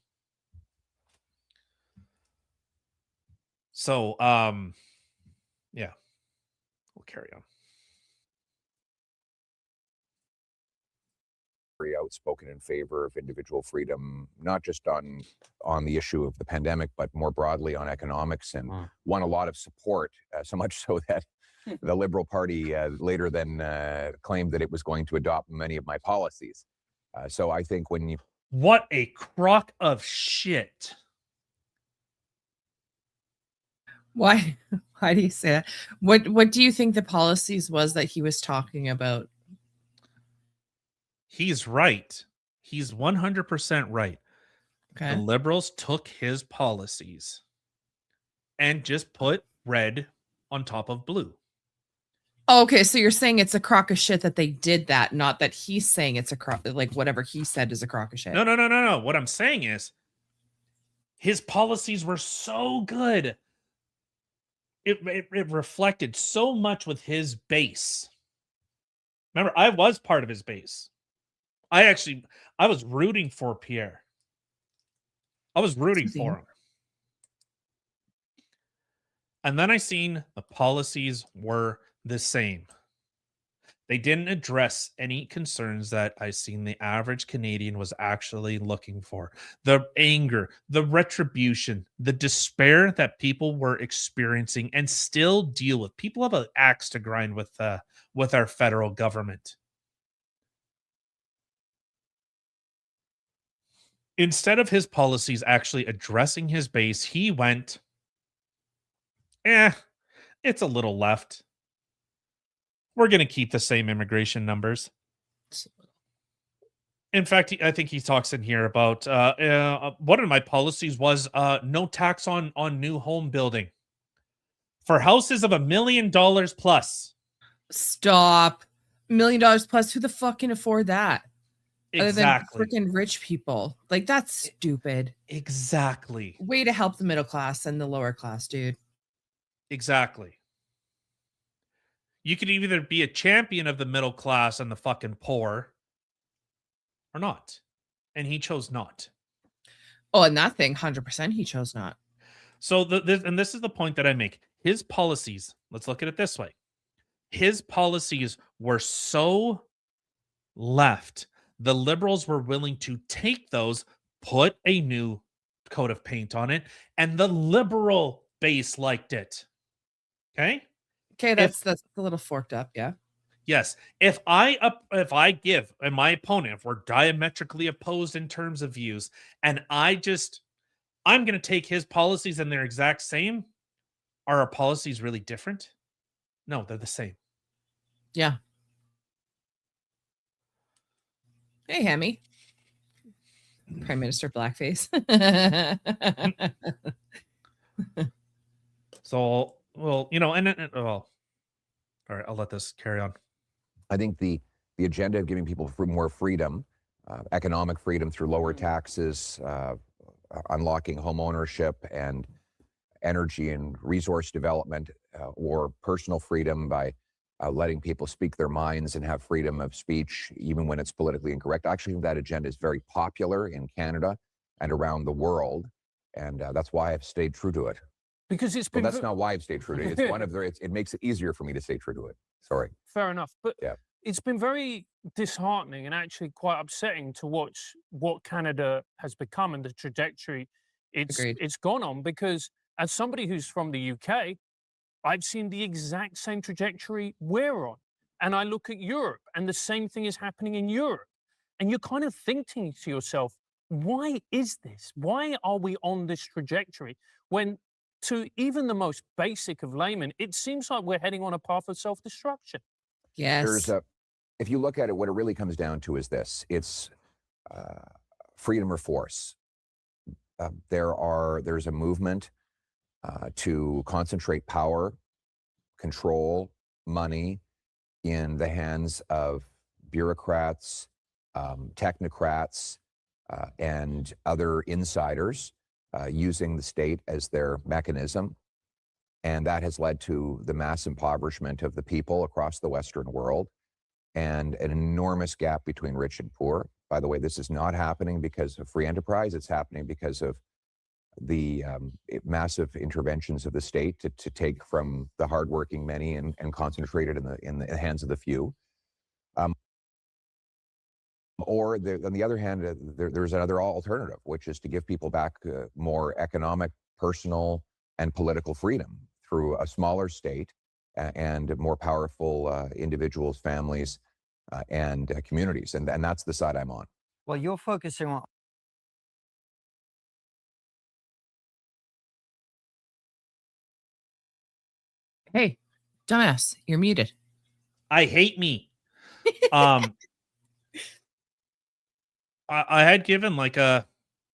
So, yeah, we'll carry on. Very outspoken in favor of individual freedom, not just on the issue of the pandemic, but more broadly on economics, and won a lot of support, so much so that the Liberal Party later then claimed that it was going to adopt many of my policies. So I think when you... What a crock of shit. Why do you say that? What do you think the policies was that he was talking about? He's right. He's 100% right. Okay. The Liberals took his policies and just put red on top of blue. Okay, so you're saying it's a crock of shit that they did that, not that he's saying it's a crock, like whatever he said is a crock of shit. No. What I'm saying is his policies were so good. It reflected so much with his base. Remember, I was part of his base. I was rooting for Pierre. I was rooting for him. And then I seen the policies were the same. They didn't address any concerns that I seen the average Canadian was actually looking for. The anger, the retribution, the despair that people were experiencing and still deal with. People have an axe to grind with our federal government. Instead of his policies actually addressing his base, he went, it's a little left. We're going to keep the same immigration numbers. In fact, I think he talks in here about one of my policies was no tax on new home building for houses of $1 million plus. Stop. $1 million plus. Who the fuck can afford that? Exactly. Other than freaking rich people. Like, that's stupid. Exactly. Way to help the middle class and the lower class, dude. Exactly. You could either be a champion of the middle class and the fucking poor or not. And he chose not. Oh, and that thing, 100% he chose not. So this is the point that I make. His policies, let's look at it this way. His policies were so left. The Liberals were willing to take those, put a new coat of paint on it, and the Liberal base liked it. Okay? Okay, that's a little forked up, yeah. Yes. If I give and my opponent, if we're diametrically opposed in terms of views, and I'm going to take his policies and they're exact same, are our policies really different? No, they're the same. Yeah. Hey, Hemi. Prime Minister Blackface. So, well, all right, I'll let this carry on. I think the agenda of giving people more freedom, economic freedom through lower taxes, unlocking home ownership and energy and resource development, or personal freedom by letting people speak their minds and have freedom of speech, even when it's politically incorrect. I actually think that agenda is very popular in Canada and around the world, and that's why I've stayed true to it. Because it's been... Well, that's not why I've stayed true to it. It's one of the... it makes it easier for me to stay true to it. Sorry. Fair enough. But yeah, it's been very disheartening and actually quite upsetting to watch what Canada has become and the trajectory it's gone on, because as somebody who's from the UK, I've seen the exact same trajectory we're on. And I look at Europe and the same thing is happening in Europe. And you're kind of thinking to yourself, Why is this? Why are we on this trajectory when, to even the most basic of laymen, it seems like we're heading on a path of self-destruction? There's Yes. a, if you look at it, what it really comes down to is this: it's freedom or force. There's a movement to concentrate power, control, money in the hands of bureaucrats, technocrats, and other insiders using the state as their mechanism. And that has led to the mass impoverishment of the people across the Western world and an enormous gap between rich and poor. By the way, this is not happening because of free enterprise. It's happening because of the massive interventions of the state to take from the hardworking many and concentrate it in the hands of the few. Or on the other hand, there's another alternative, which is to give people back more economic, personal, and political freedom through a smaller state and more powerful individuals, families, and communities. And that's the side I'm on. Well, you're focusing on. Hey, dumbass, you're muted. I hate me. I had given like a,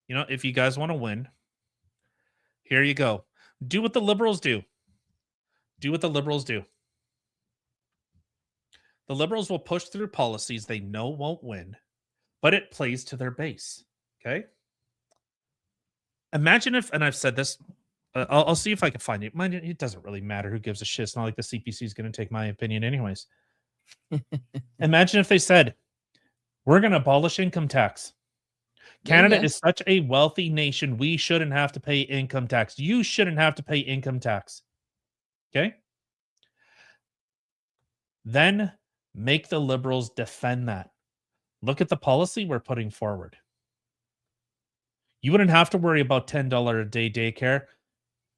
if you guys want to win, here you go. Do what the liberals do. Do what the liberals do. The liberals will push through policies they know won't win, but it plays to their base. Okay. Imagine if, and I've said this, I'll see if I can find it. Mind you, it doesn't really matter. Who gives a shit? It's not like the CPC is going to take my opinion anyways. Imagine if they said, we're going to abolish income tax. Canada is such a wealthy nation. We shouldn't have to pay income tax. You shouldn't have to pay income tax. Okay. Then make the liberals defend that. Look at the policy we're putting forward. You wouldn't have to worry about $10 a day daycare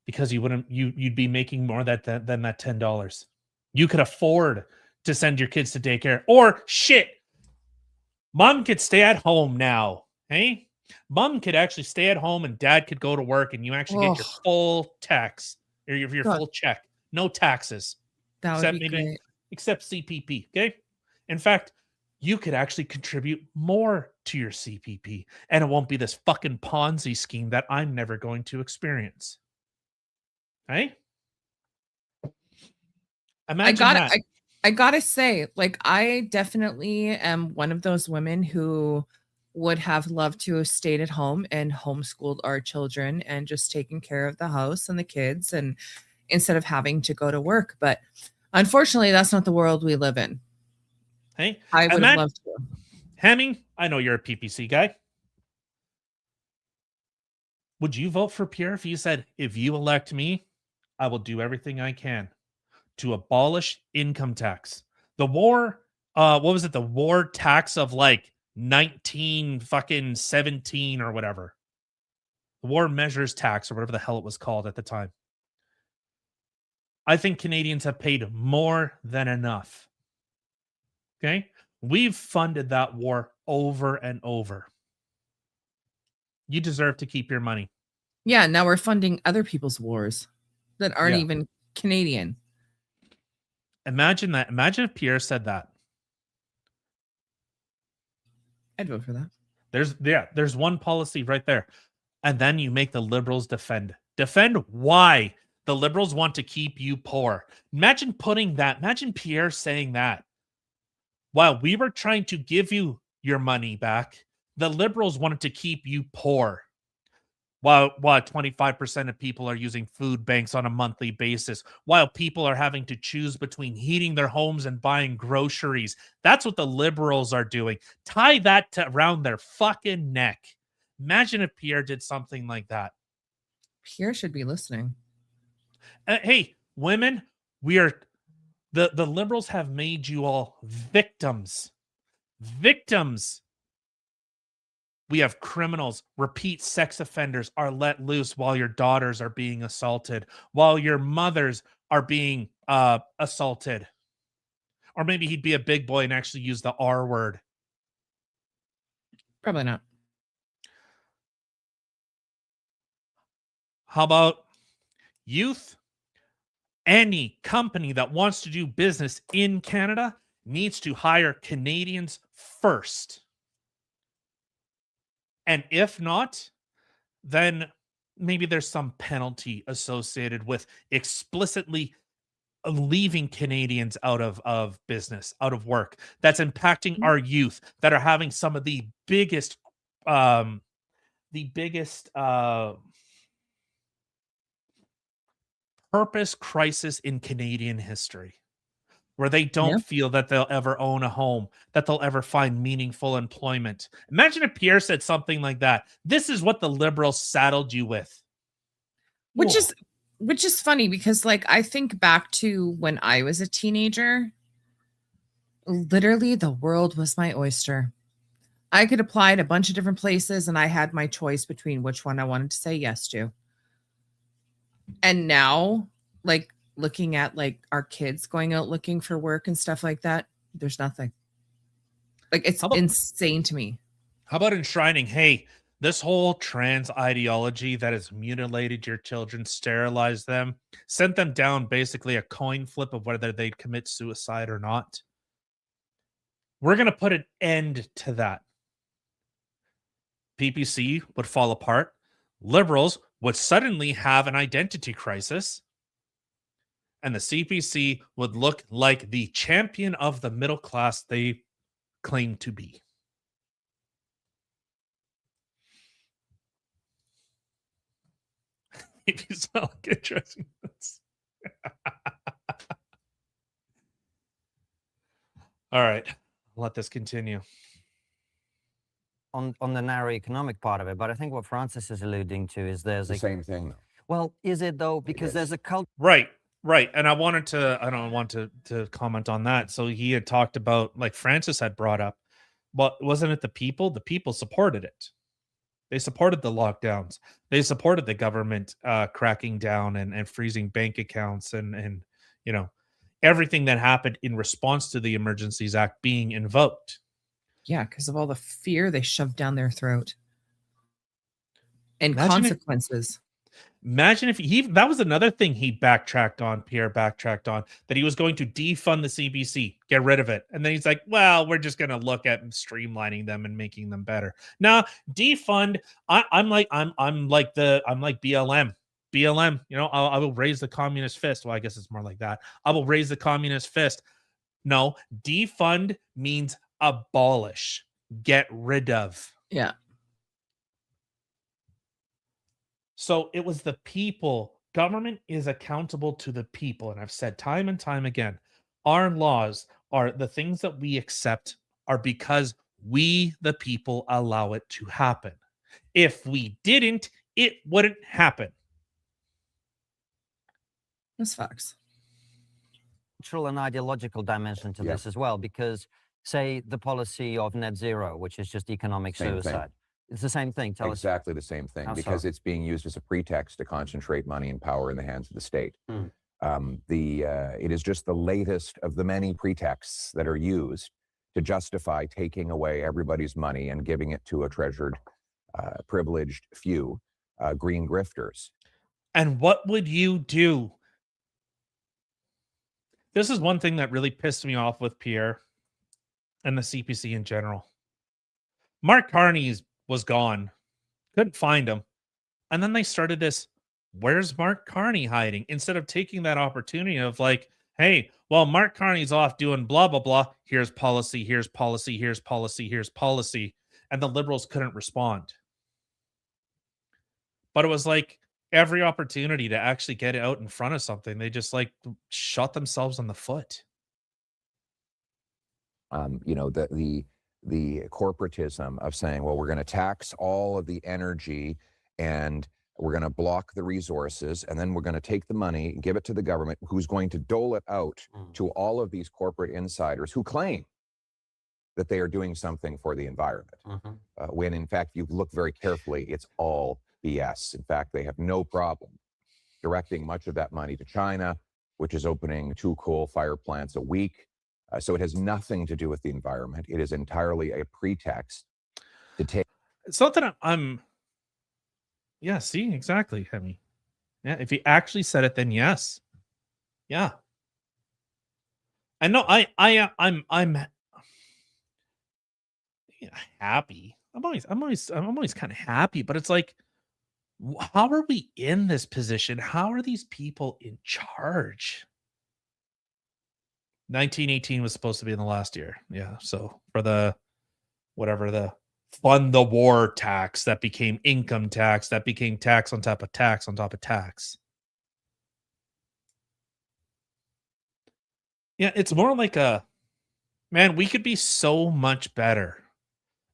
because you'd be making more than that $10. You could afford to send your kids to daycare, or shit, mom could stay at home now. Hey, mom could actually stay at home and dad could go to work and you actually get your full tax or your full check. No taxes. That would be great. Except CPP. Okay. In fact, you could actually contribute more to your CPP and it won't be this fucking Ponzi scheme that I'm never going to experience. Hey? Imagine that. I gotta say, like, I definitely am one of those women who would have loved to have stayed at home and homeschooled our children and just taken care of the house and the kids, and instead of having to go to work. But unfortunately, that's not the world we live in. Hey, I would have loved to. Hemming, I know you're a PPC guy. Would you vote for Pierre if you said, if you elect me, I will do everything I can to abolish income tax? The war, what was it? The war tax of like 1917 or whatever. The war measures tax or whatever the hell it was called at the time. I think Canadians have paid more than enough. Okay? We've funded that war over and over. You deserve to keep your money. Yeah, now we're funding other people's wars that aren't even Canadian. Imagine that. Imagine if Pierre said that. I'd vote for that. There's one policy right there. And then you make the liberals defend. Defend why the liberals want to keep you poor. Imagine Pierre saying that. While we were trying to give you your money back, the liberals wanted to keep you poor. While 25% of people are using food banks on a monthly basis, while people are having to choose between heating their homes and buying groceries. That's what the liberals are doing. Tie that around their fucking neck. Imagine if Pierre did something like that. Pierre should be listening. Hey, women, the liberals have made you all victims. Victims. We have criminals, repeat sex offenders are let loose while your daughters are being assaulted, while your mothers are being assaulted. Or maybe he'd be a big boy and actually use the R word. Probably not. How about youth? Any company that wants to do business in Canada needs to hire Canadians first. And if not, then maybe there's some penalty associated with explicitly leaving Canadians out of business, out of work. That's impacting our youth that are having some of the biggest purpose crisis in Canadian history, where they don't feel that they'll ever own a home, that they'll ever find meaningful employment. Imagine if Pierre said something like that. This is what the Liberals saddled you with. Which is funny because, like, I think back to when I was a teenager. Literally, the world was my oyster. I could apply to a bunch of different places, and I had my choice between which one I wanted to say yes to. And now, like, looking at like our kids going out looking for work and stuff like that, there's nothing. Like, it's insane to me. How about enshrining, hey, this whole trans ideology that has mutilated your children, sterilized them, sent them down basically a coin flip of whether they'd commit suicide or not. We're going to put an end to that. PPC would fall apart. Liberals would suddenly have an identity crisis. And the CPC would look like the champion of the middle class they claim to be. If you sound like interesting. All right, let this continue. On the narrow economic part of it, but I think what Francis is alluding to is there's the same thing, though. Well, is it though? Because there's a cult. Right. And I don't want to comment on that. So he had talked about, like Francis had brought up, but wasn't it the people? The people supported it. They supported the lockdowns. They supported the government cracking down and freezing bank accounts and you know, everything that happened in response to the Emergencies Act being invoked. Yeah, because of all the fear they shoved down their throat. And consequences. Imagine if that was another thing Pierre backtracked on, that he was going to defund the CBC, get rid of it. And then he's like, well, we're just going to look at streamlining them and making them better. Now, defund, I'm like BLM. BLM, you know, I will raise the communist fist. Well, I guess it's more like that. I will raise the communist fist. No, defund means abolish, get rid of. Yeah. So it was the people. Government is accountable to the people. And I've said time and time again, our laws are the things that we accept are because we, the people, allow it to happen. If we didn't, it wouldn't happen. That's facts. Cultural and ideological dimension to this as well, because say the policy of net zero, which is just economic suicide. It's the same thing. Tell us. Exactly the same thing, because it's being used as a pretext to concentrate money and power in the hands of the state. It is just the latest of the many pretexts that are used to justify taking away everybody's money and giving it to a treasured, privileged few, green grifters. And what would you do? This is one thing that really pissed me off with Pierre and the CPC in general. Mark Carney was gone. Couldn't find him. And then they started this, where's Mark Carney hiding? Instead of taking that opportunity of like, hey, well, Mark Carney's off doing blah, blah, blah. Here's policy, here's policy, here's policy, here's policy. And the Liberals couldn't respond. But it was like every opportunity to actually get out in front of something, they just like shot themselves on the foot. You know, the corporatism of saying, well, we're going to tax all of the energy and we're going to block the resources, and then we're going to take the money and give it to the government, who's going to dole it out to all of these corporate insiders who claim that they are doing something for the environment. When in fact, you look very carefully, it's all BS. In fact, they have no problem directing much of that money to China, which is opening 2 coal fire plants a week. So it has nothing to do with the environment. It is entirely a pretext to take. It's not that I'm yeah, see, exactly, Hemi. Yeah, if he actually said it, then yes. Yeah. I know I'm yeah, happy. I'm always kind of happy, but it's like, how are we in this position? How are these people in charge? 1918 was supposed to be in the last year. Yeah. So for the whatever the fund the war tax that became income tax, that became tax on top of tax on top of tax. Yeah, it's more like a man, we could be so much better.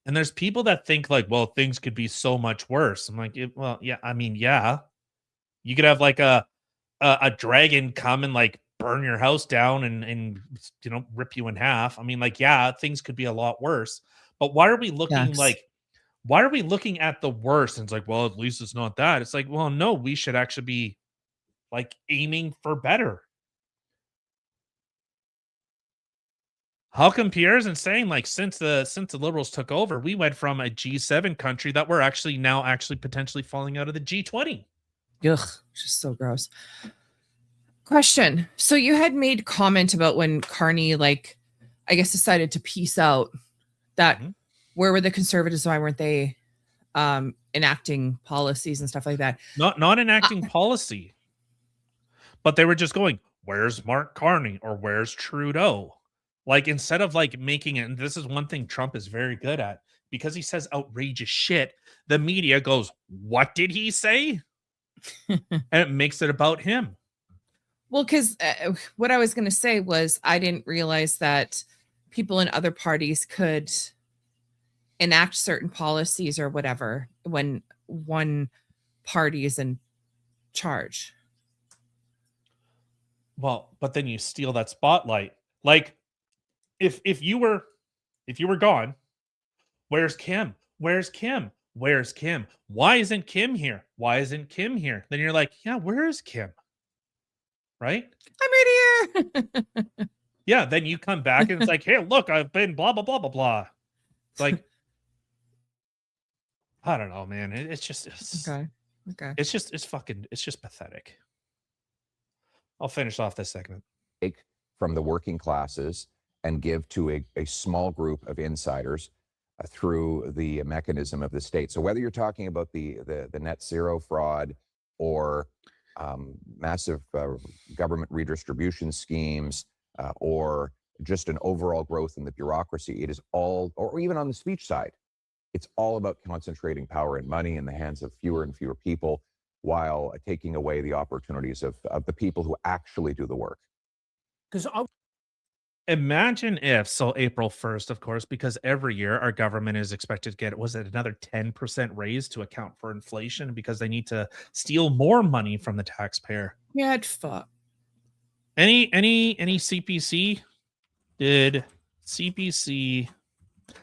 And there's people that think like, well, things could be so much worse. I'm like, well, yeah, I mean, yeah. You could have like a dragon come and like burn your house down and rip you in half. I mean, like, yeah, things could be a lot worse. But Yes. why are we looking at the worst? And it's like, well, at least it's not that. It's like, well, no, we should actually be like aiming for better. How come Pierre isn't saying like since the liberals took over, we went from a G7 country that we're actually now actually potentially falling out of the G20? Ugh, just so gross. Question. So you had made comment about when Carney, like, I guess, decided to peace out, that where were the conservatives? Why weren't they enacting policies and stuff like that? Not enacting policy, but they were just going, where's Mark Carney or where's Trudeau? Like, instead of like making it, and this is one thing Trump is very good at, because he says outrageous shit, the media goes, what did he say? And it makes it about him. Well, because what I was going to say was I didn't realize that people in other parties could enact certain policies or whatever when one party is in charge. Well, but then you steal that spotlight. Like, if you were gone, where's Kim? Where's Kim? Where's Kim? Why isn't Kim here? Why isn't Kim here? Then you're like, yeah, where is Kim? Right? I'm right here. Yeah, then you come back and it's like, hey, look, I've been blah blah blah blah blah. It's like, I don't know, man. It's just Okay. it's just pathetic. I'll finish off this segment. Take from the working classes and give to a small group of insiders through the mechanism of the state. So whether you're talking about the net zero fraud or massive government redistribution schemes or just an overall growth in the bureaucracy, it is all, or even on the speech side, it's all about concentrating power and money in the hands of fewer and fewer people while taking away the opportunities of the people who actually do the work. Because Imagine if, so April 1st, of course, because every year our government is expected to get, was it another 10% raise to account for inflation because they need to steal more money from the taxpayer? Yeah, fuck. Any CPC? Did CPC?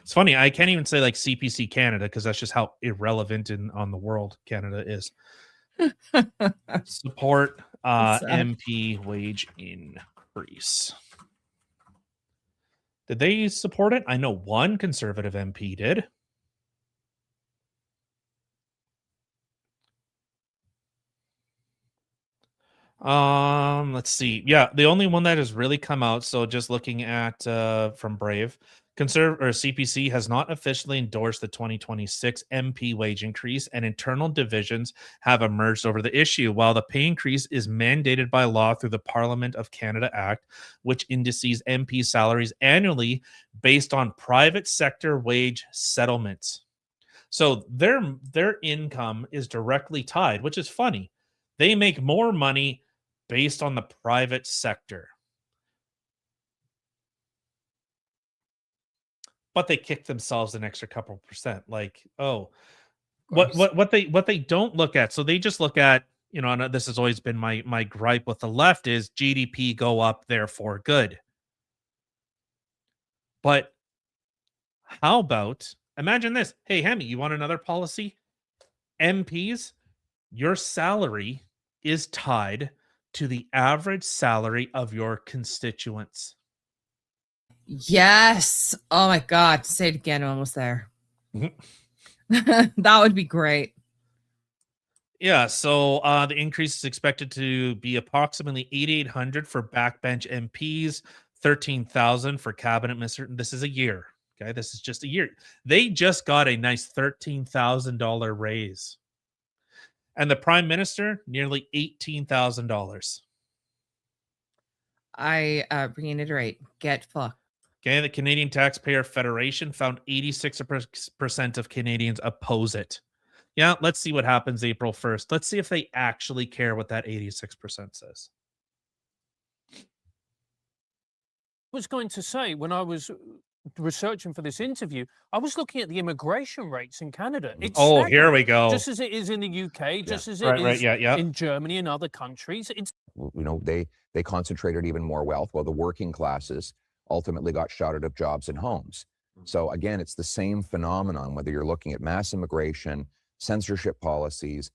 It's funny, I can't even say like CPC Canada because that's just how irrelevant on the world Canada is. Support MP wage increase. Did they support it? I know one conservative MP did. Let's see. Yeah, the only one that has really come out, so just looking at from Brave, CPC has not officially endorsed the 2026 MP wage increase, and internal divisions have emerged over the issue. While the pay increase is mandated by law through the Parliament of Canada Act, which indices MP salaries annually based on private sector wage settlements. So their income is directly tied, which is funny. They make more money based on the private sector. But they kick themselves an extra couple percent. Like, oh, what they don't look at. So they just look at, and this has always been my gripe with the left is GDP go up, therefore good. But how about, imagine this. Hey, Hemi, you want another policy? MPs, your salary is tied to the average salary of your constituents. Yes. Oh my God. Say it again. I'm almost there. That would be great. Yeah, so the increase is expected to be approximately 8,800 for backbench MPs, 13,000 for cabinet minister. This is a year. Okay, this is just a year. They just got a nice $13,000 raise, and the prime minister nearly $18,000. I reiterate, get fucked. Okay, the Canadian Taxpayer Federation found 86% of Canadians oppose it. Yeah, let's see what happens April 1st. Let's see if they actually care what that 86% says. I was going to say, when I was researching for this interview, I was looking at the immigration rates in Canada. It's Oh, here staggering. we go. Just as it is in the UK, just as it Right, is yeah. in Germany and other countries. It's They concentrated even more wealth, while the working classes ultimately got shot out of jobs and homes. So again, it's the same phenomenon, whether you're looking at mass immigration, censorship policies,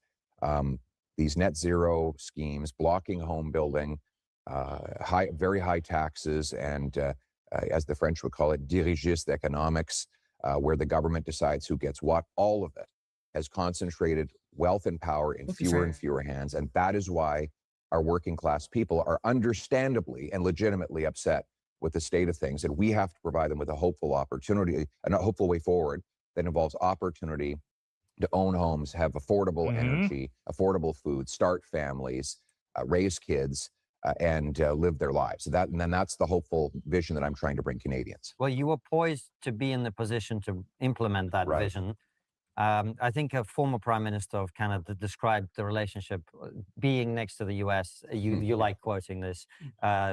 these net zero schemes, blocking home building, very high taxes, and as the French would call it, dirigiste economics, where the government decides who gets what. All of it has concentrated wealth and power in fewer and fewer hands. And that is why our working class people are understandably and legitimately upset with the state of things. And we have to provide them with a hopeful opportunity, a hopeful way forward that involves opportunity to own homes, have affordable energy, affordable food, start families, raise kids, and live their lives. And then that's the hopeful vision that I'm trying to bring Canadians. Well, you were poised to be in the position to implement that vision. I think a former Prime Minister of Canada described the relationship being next to the US. You like quoting this,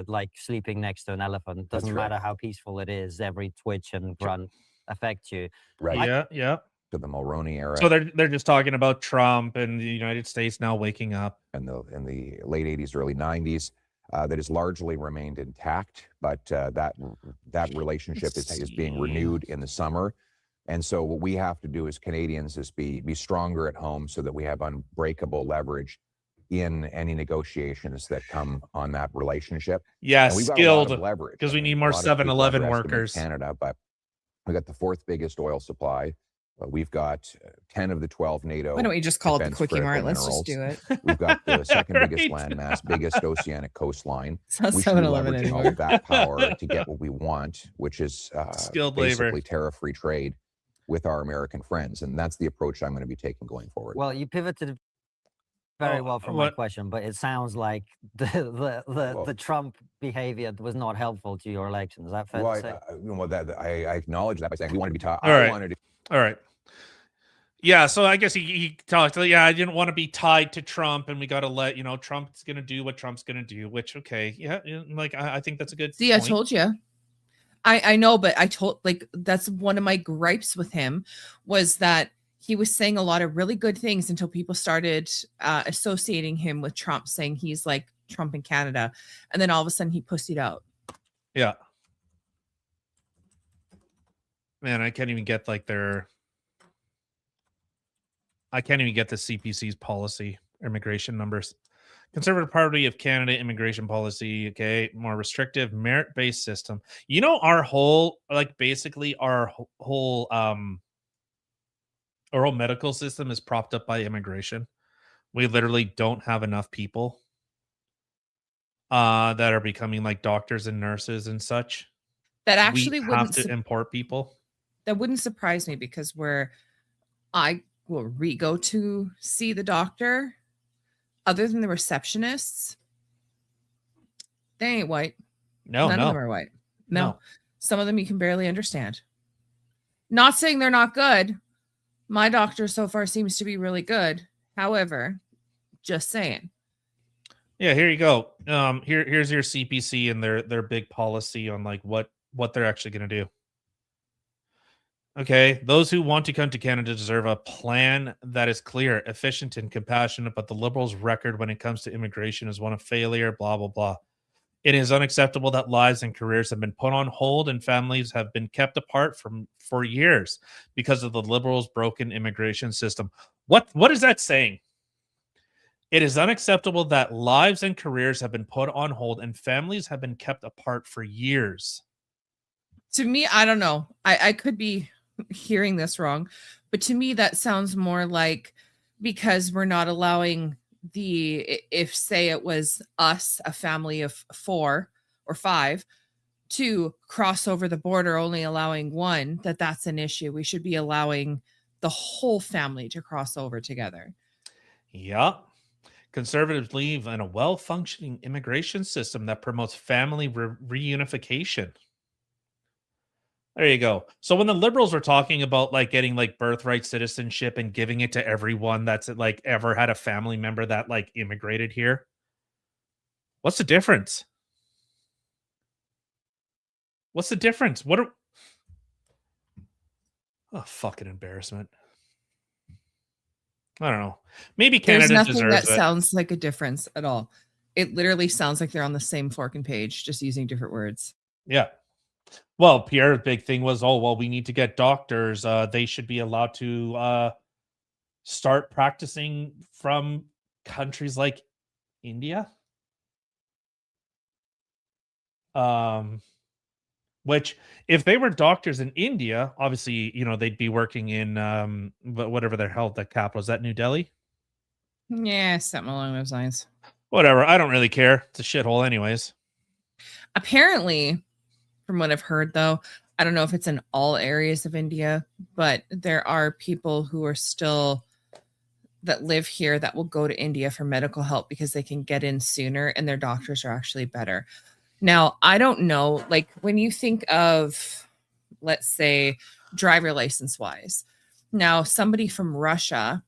like sleeping next to an elephant. Doesn't matter how peaceful it is, every twitch and grunt affects you. Right. Yeah. To the Mulroney era. So they're just talking about Trump and the United States now waking up. In the late 80s, early 90s, that has largely remained intact, but that relationship is being renewed in the summer. And so what we have to do as Canadians is be stronger at home so that we have unbreakable leverage in any negotiations that come on that relationship. Yeah, and we've skilled, got a lot of leverage because we need more 7-Eleven workers. Canada, but we got the fourth biggest oil supply. We've got 10 of the 12 NATO. Why don't we just call it the Quickie Mart? Let's just do it. We've got the second biggest Right. landmass, biggest oceanic coastline. It's not We should be 7-Eleven leveraging all anymore. of that power to get what we want, which is Skilled basically labor. tariff-free trade with our American friends. And that's the approach I'm going to be taking going forward. Well, you pivoted very well from my question, but it sounds like the Trump behavior was not helpful to your election. Is that fair to say? I acknowledge that by saying we want to be tied. All right. Yeah, so I guess he talked. Yeah, I didn't want to be tied to Trump, and we got to let Trump's going to do what Trump's going to do. Which, okay, yeah, like I think that's a good. See, point. I told you. I know, but that's one of my gripes with him was that he was saying a lot of really good things until people started associating him with Trump, saying he's like Trump in Canada, and then all of a sudden he pussied out. Yeah. Man, I can't even get I can't even get the CPC's policy immigration numbers. Conservative Party of Canada immigration policy, okay, more restrictive merit-based system. Our whole basically our whole medical system is propped up by immigration. We literally don't have enough people that are becoming like doctors and nurses and such. That actually we have to import people. That wouldn't surprise me because I will go to see the doctor, other than the receptionists, they ain't white. None of them are white. No. Some of them you can barely understand. Not saying they're not good. My doctor so far seems to be really good. However, just saying. Yeah, here you go. Here's your CPC and their big policy on like what they're actually going to do. Okay, those who want to come to Canada deserve a plan that is clear, efficient, and compassionate, but the Liberals' record when it comes to immigration is one of failure, blah, blah, blah. It is unacceptable that lives and careers have been put on hold and families have been kept apart for years because of the Liberals' broken immigration system. What is that saying? It is unacceptable that lives and careers have been put on hold and families have been kept apart for years. To me, I don't know. I could be hearing this wrong, but to me that sounds more like because we're not allowing if say it was us, a family of 4 or 5, to cross over the border, only allowing one, that's an issue. We should be allowing the whole family to cross over together. Yeah. Conservatives believe in a well-functioning immigration system that promotes family reunification. There you go. So when the liberals were talking about like getting like birthright citizenship and giving it to everyone that's like ever had a family member that like immigrated here, what's the difference? What's the difference? What are oh, fucking embarrassment. I don't know. Maybe There's Canada nothing that deserves it. sounds like a difference at all. It literally sounds like they're on the same fork and page, just using different words. Yeah. Well, Pierre's big thing was, oh, well, we need to get doctors. They should be allowed to start practicing from countries like India. Which, if they were doctors in India, obviously, you know, they'd be working in whatever their hell the capital is. That New Delhi? Yeah, something along those lines. Whatever. I don't really care. It's a shithole, anyways. Apparently, from what I've heard, though, I don't know if it's in all areas of India, but there are people who are still that live here that will go to India for medical help because they can get in sooner and their doctors are actually better. Now, I don't know, like when you think of, let's say, driver license wise, now somebody from Russia,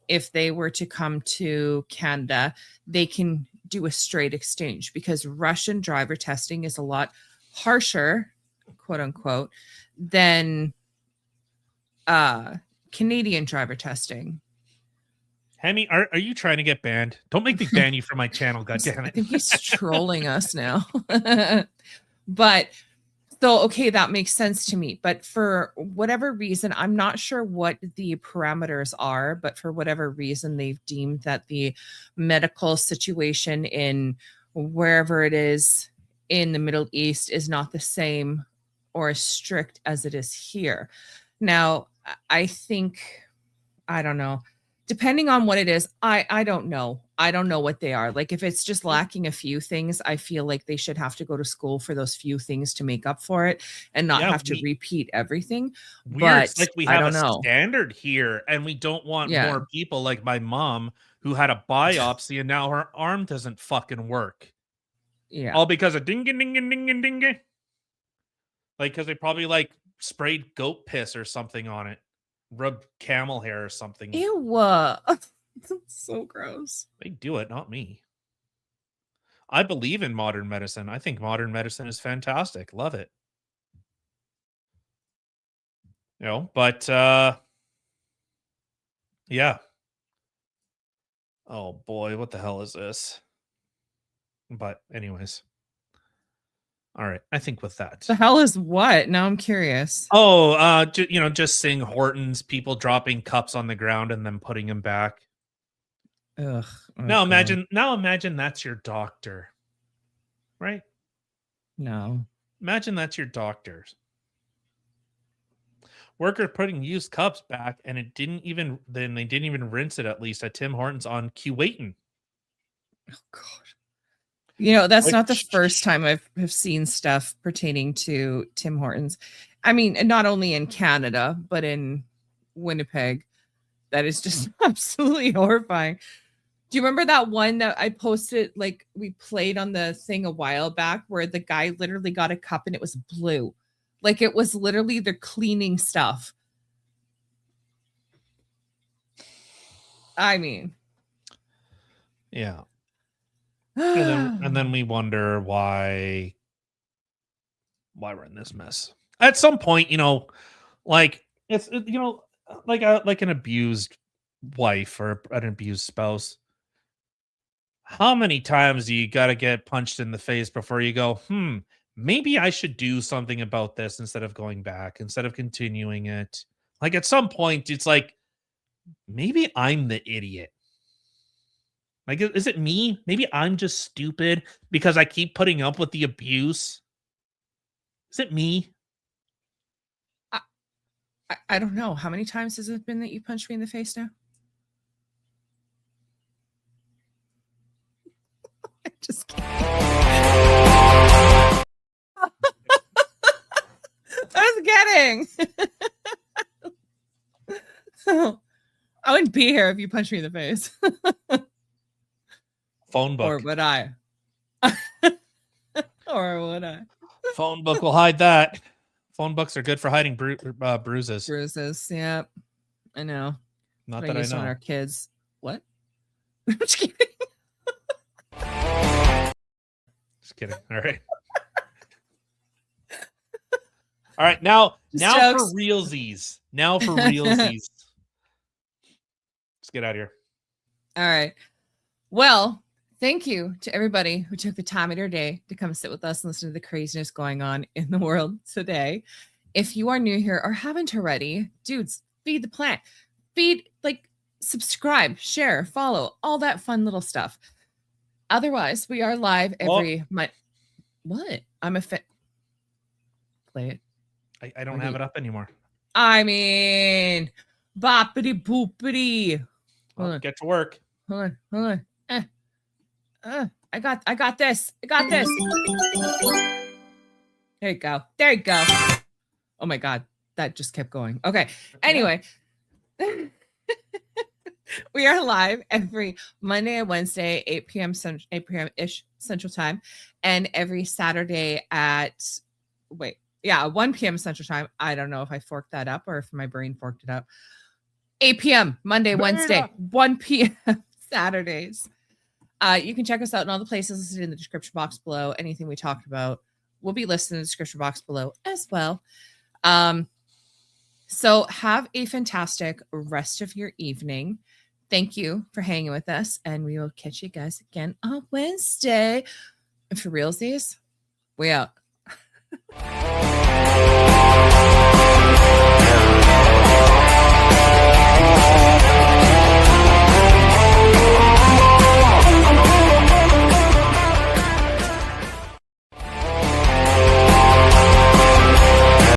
if they were to come to Canada, they can do a straight exchange because Russian driver testing is a lot harsher, quote unquote, than Canadian driver testing. Hemi, are you trying to get banned? Don't make me ban you from my channel, goddammit. I think he's trolling us now. But so, okay, that makes sense to me. But for whatever reason, I'm not sure what the parameters are, but for whatever reason, they've deemed that the medical situation in wherever it is in the Middle East is not the same or as strict as it is here. Now, I think, I don't know. Depending on what it is, I don't know. I don't know what they are. Like if it's just lacking a few things, I feel like they should have to go to school for those few things to make up for it and not have to repeat everything. Weird. It's But like we I have don't a know. standard here and we don't want Yeah. more people like my mom who had a biopsy and now her arm doesn't fucking work. Yeah. All because of ding ding ding ding ding. Like because they probably like sprayed goat piss or something on it. Rubbed camel hair or something. Ew. That's so gross. They do it, not me. I believe in modern medicine. I think modern medicine is fantastic. Love it. You know, but yeah. Oh boy, what the hell is this? But anyways. All right, I think with that. The hell is what? Now I'm curious. Oh, you know, just seeing Hortons, people dropping cups on the ground and then putting them back. Ugh. Now imagine that's your doctor. Right? No. Imagine that's your doctor. Worker putting used cups back and they didn't even rinse it at least at Tim Hortons on Kuwaitan. Oh god. You know, that's not the first time have seen stuff pertaining to Tim Hortons. I mean, not only in Canada, but in Winnipeg. That is just absolutely horrifying. Do you remember that one that I posted, like we played on the thing a while back where the guy literally got a cup and it was blue? Like it was literally the cleaning stuff. I mean. Yeah. and then we wonder why we're in this mess. At some point, you know, like it's you know, like an abused wife or an abused spouse. How many times do you got to get punched in the face before you go, maybe I should do something about this instead of going back, instead of continuing it? Like at some point, it's like, maybe I'm the idiot. Like, is it me? Maybe I'm just stupid because I keep putting up with the abuse. Is it me? I don't know. How many times has it been that you punched me in the face now? Just kidding. I was kidding. I wouldn't be here if you punched me in the face. Phone book. Or would I? Or would I? Phone book will hide that. Phone books are good for hiding bruises. Bruises. Yeah, I know. Not What that I used know. on our kids. What? Just kidding. Just kidding. All right. All right. Now jokes. for realsies. Now for realsies. Let's get out of here. All right. Well, thank you to everybody who took the time of their day to come sit with us and listen to the craziness going on in the world today. If you are new here or haven't already, dudes, feed the plant. Subscribe, share, follow, all that fun little stuff. Otherwise, we are live every month. What? I'm a fit. Play it. I don't have it up anymore. I mean, boppity boopity. Well, get to work. Hold on. I got this. There you go. Oh my God. That just kept going. Okay. Anyway. We are live every Monday and Wednesday, 8 p.m. 8 p.m.-ish Central Time, and every Saturday at 1 p.m. Central Time. I don't know if I forked that up or if my brain forked it up. 8 p.m. Monday, Wednesday, 1 p.m. Saturdays. You can check us out in all the places listed in the description box below. Anything we talked about will be listed in the description box below as well. So have a fantastic rest of your evening. Thank you for hanging with us, and we will catch you guys again on Wednesday. And for realsies, we out.